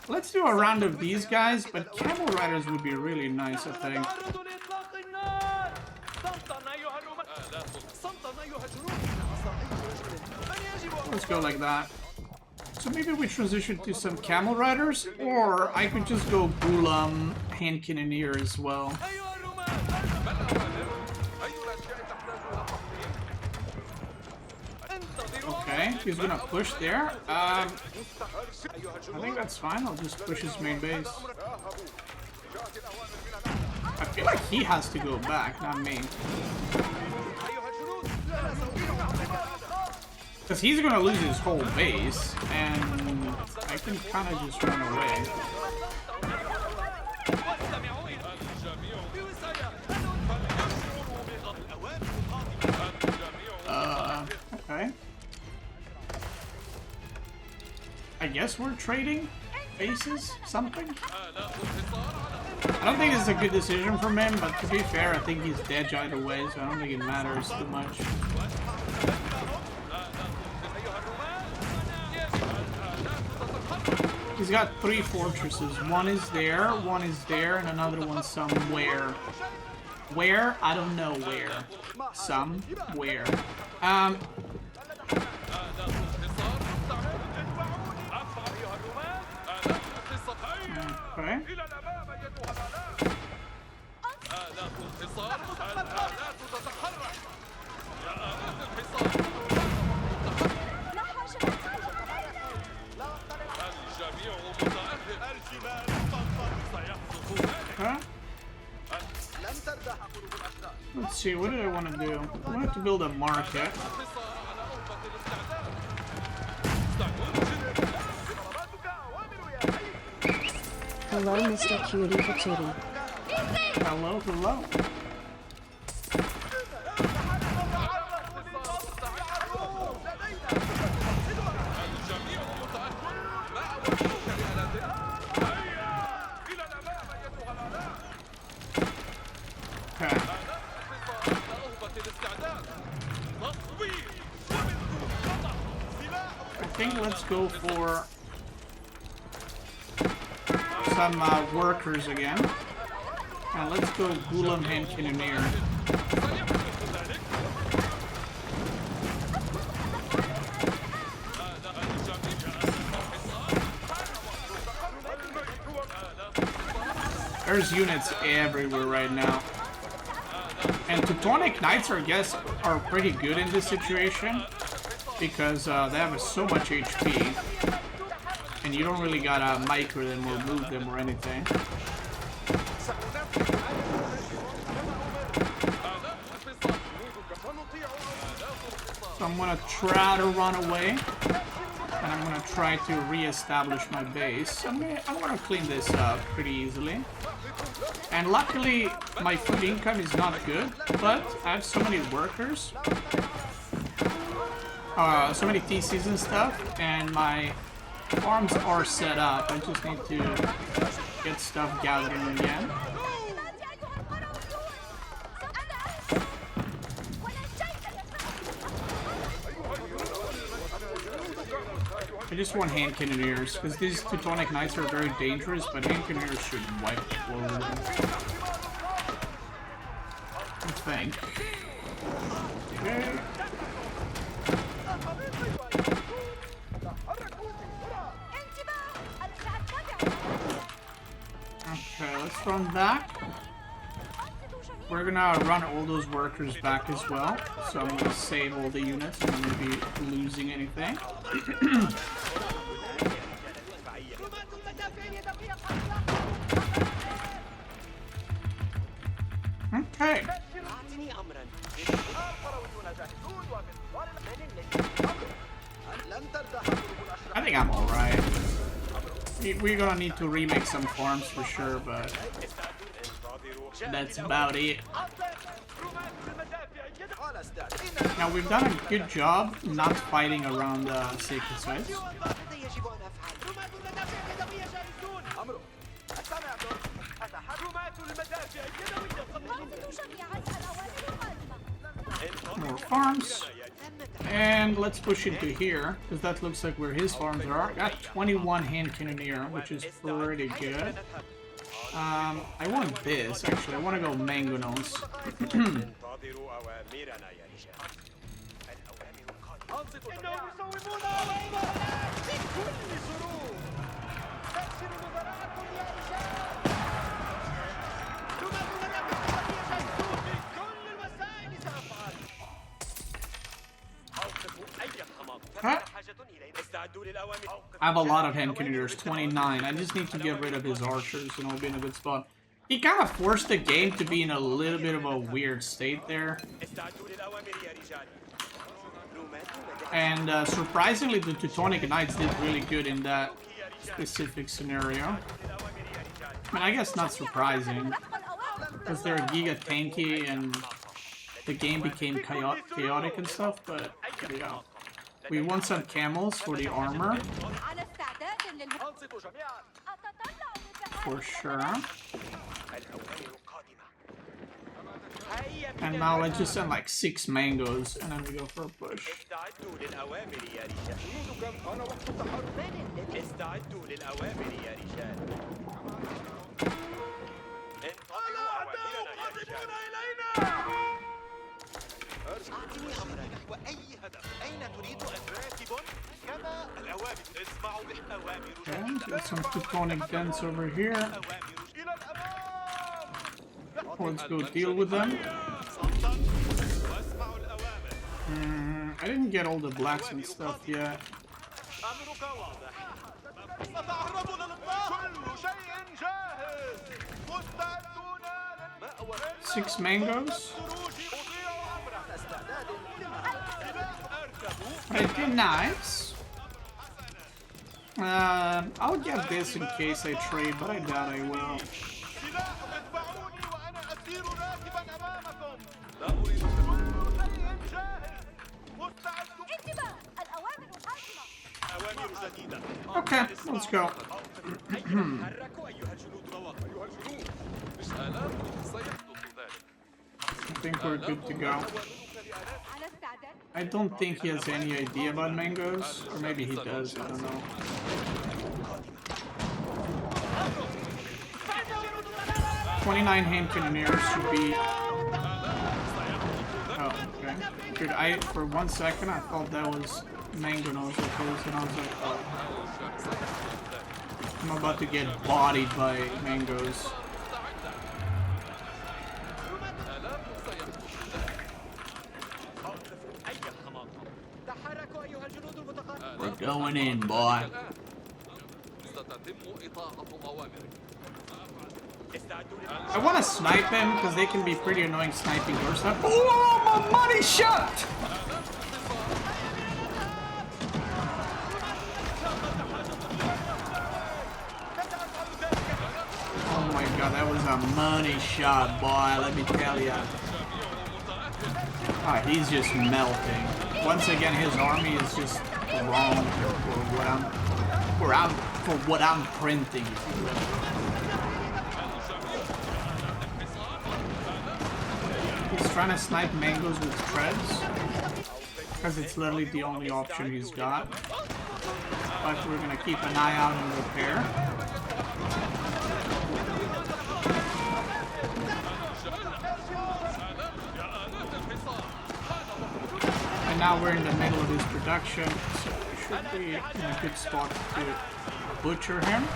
S1: Let's do a round of these guys, but Camel Riders would be really nice, I think. Let's go like that. So maybe we transition to some Camel Riders, or I could just go Gulam Hand Cannoneer as well. Okay, he's gonna push there. I think that's fine. I'll just push his main base. I feel like he has to go back, not me. Because he's gonna lose his whole base, and I can kind of just run away. Okay. I guess we're trading bases? Something? I don't think this is a good decision from him, but to be fair, I think he's dead either way, so I don't think it matters too much. He's got 3 fortresses. One is there, and another one somewhere. Where? I don't know where. Somewhere. Okay. Huh? Let's see, what did I want to do? I wanted to build a market.
S2: Hello, Mr. Cutie Patootie.
S1: Hello, hello. Okay. I think let's go for some workers again. And let's go Gulam Hand Cannoneer. There's units everywhere right now. And Teutonic Knights, I guess, are pretty good in this situation. Because they have so much HP. And you don't really gotta micro them or move them or anything. So I'm gonna try to run away. And I'm gonna try to re-establish my base. I'm gonna clean this up pretty easily. And luckily, my food income is not good, but I have so many workers. So many TCs and stuff, and my farms are set up. I just need to get stuff gathering again. I just want hand cannoneers, because these Teutonic Knights are very dangerous, but hand cannoneers should wipe the floor with them. I think. Okay. Okay, let's run back. We're gonna run all those workers back as well. So I'm gonna save all the units. I'm not gonna be losing anything. Okay. I think I'm alright. We're gonna need to remake some farms for sure, but that's about it. Now we've done a good job not fighting around sacred sites. More farms. And let's push into here, because that looks like where his farms are. Got 21 hand cannoneer, which is pretty good. I want this, actually. I want to go mangonels. Huh? I have a lot of hand cannoneers, 29. I just need to get rid of his archers and I'll be in a good spot. He kind of forced the game to be in a little bit of a weird state there. And surprisingly, the Teutonic Knights did really good in that specific scenario. I mean, I guess not surprising, because they're giga tanky and the game became chaotic and stuff, but yeah. We want some camels for the armor. For sure. And now let's just send like 6 mangoes and then we go for a push. Okay, get some Teutonic dents over here. Let's go deal with them. I didn't get all the blacksmith stuff yet. 6 mangoes. Pretty nice. I'll get this in case I trade, but I doubt I will. Okay, let's go. I think we're good to go. I don't think he has any idea about mangoes, or maybe he does, I don't know. "29 hand cannoneers should be..." Oh, okay. For 1 second I thought that was mangonels opposed, and I was like, oh. I'm about to get bodied by mangoes. We're going in, boy. I want to snipe him because they can be pretty annoying sniping or stuff. Oh, my money shot! Oh my god, that was a money shot, boy, let me tell ya. Ah, he's just melting. Once again, his army is just wrong for what I'm printing. He's trying to snipe mangoes with treads because it's literally the only option he's got. But we're gonna keep an eye out and repair. And now we're in the middle of his production, so we should be in a good spot to butcher him.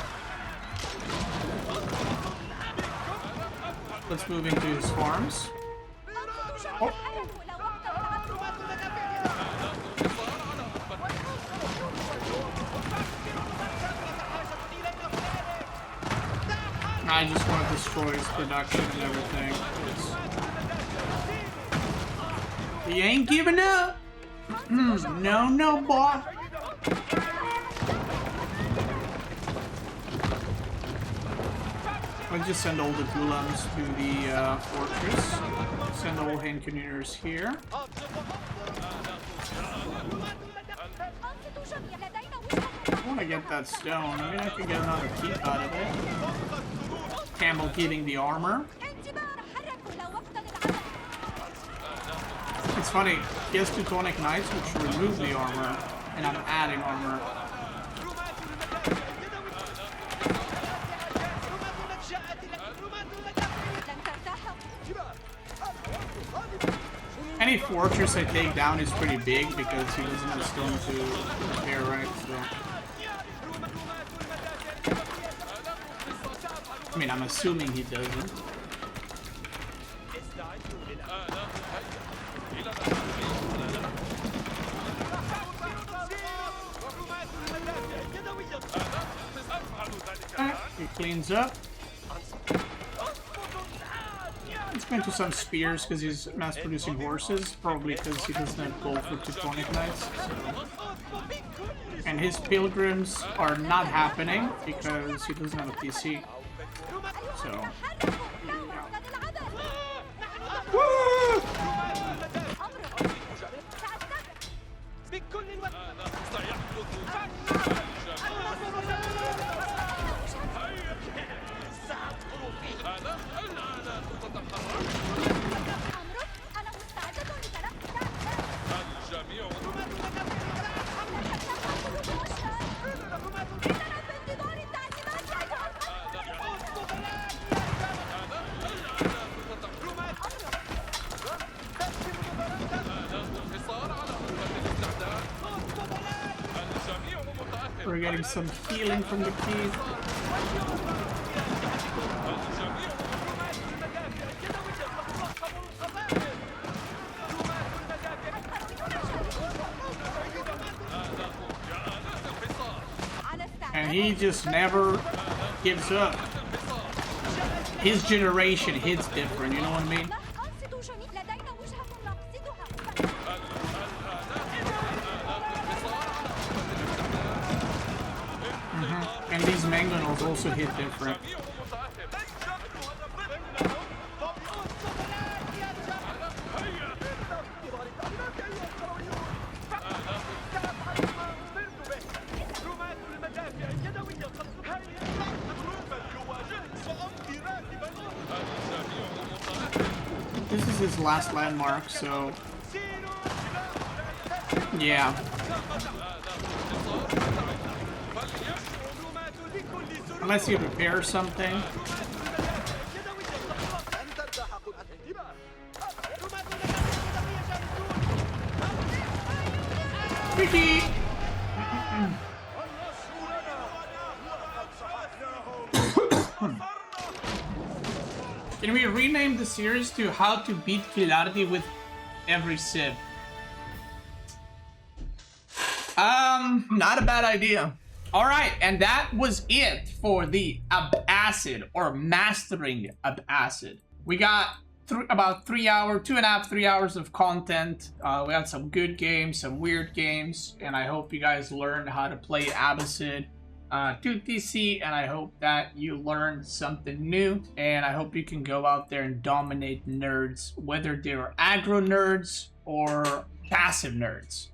S1: Let's move into his farms. Oh. I just want to destroy his production and everything. He ain't giving up. No, no, boy. I'll just send all the Ghulams to the fortress. Send all hand cannoneers here. I want to get that stone. I mean, I can get another keep out of it. Camel getting the armor. It's funny, he has Teutonic Knights which remove the armor, and I'm adding armor. Any fortress I take down is pretty big because he doesn't have stone to repair, right? So. I mean, I'm assuming he doesn't. He cleans up. He's going to some spears because he's mass-producing horses, probably because he doesn't have gold for Teutonic Knights. So. And his pilgrims are not happening because he doesn't have a PC. So. Woo! We're getting some healing from the keys. And he just never gives up. His generation hits different, you know what I mean? And these mangonels also hit different. This is his last landmark, so yeah. Unless you prepare something. Ricky! Can we rename the series to How to Beat Kilardi with Every Civ? Not a bad idea. Alright, and that was it for the Abbasid, or Mastering Abbasid. We got about 3 hours, 2.5, 3 hours of content. We had some good games, some weird games, and I hope you guys learned how to play Abbasid 2TC, and I hope that you learned something new, and I hope you can go out there and dominate nerds, whether they're aggro nerds or passive nerds.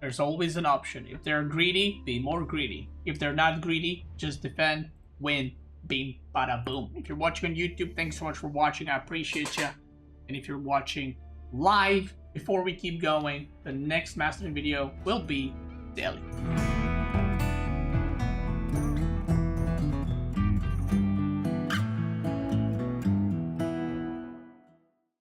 S1: There's always an option. If they're greedy, be more greedy. If they're not greedy, just defend, win, bing, bada boom. If you're watching on YouTube, thanks so much for watching. I appreciate you. And if you're watching live, before we keep going, the next mastering video will be daily.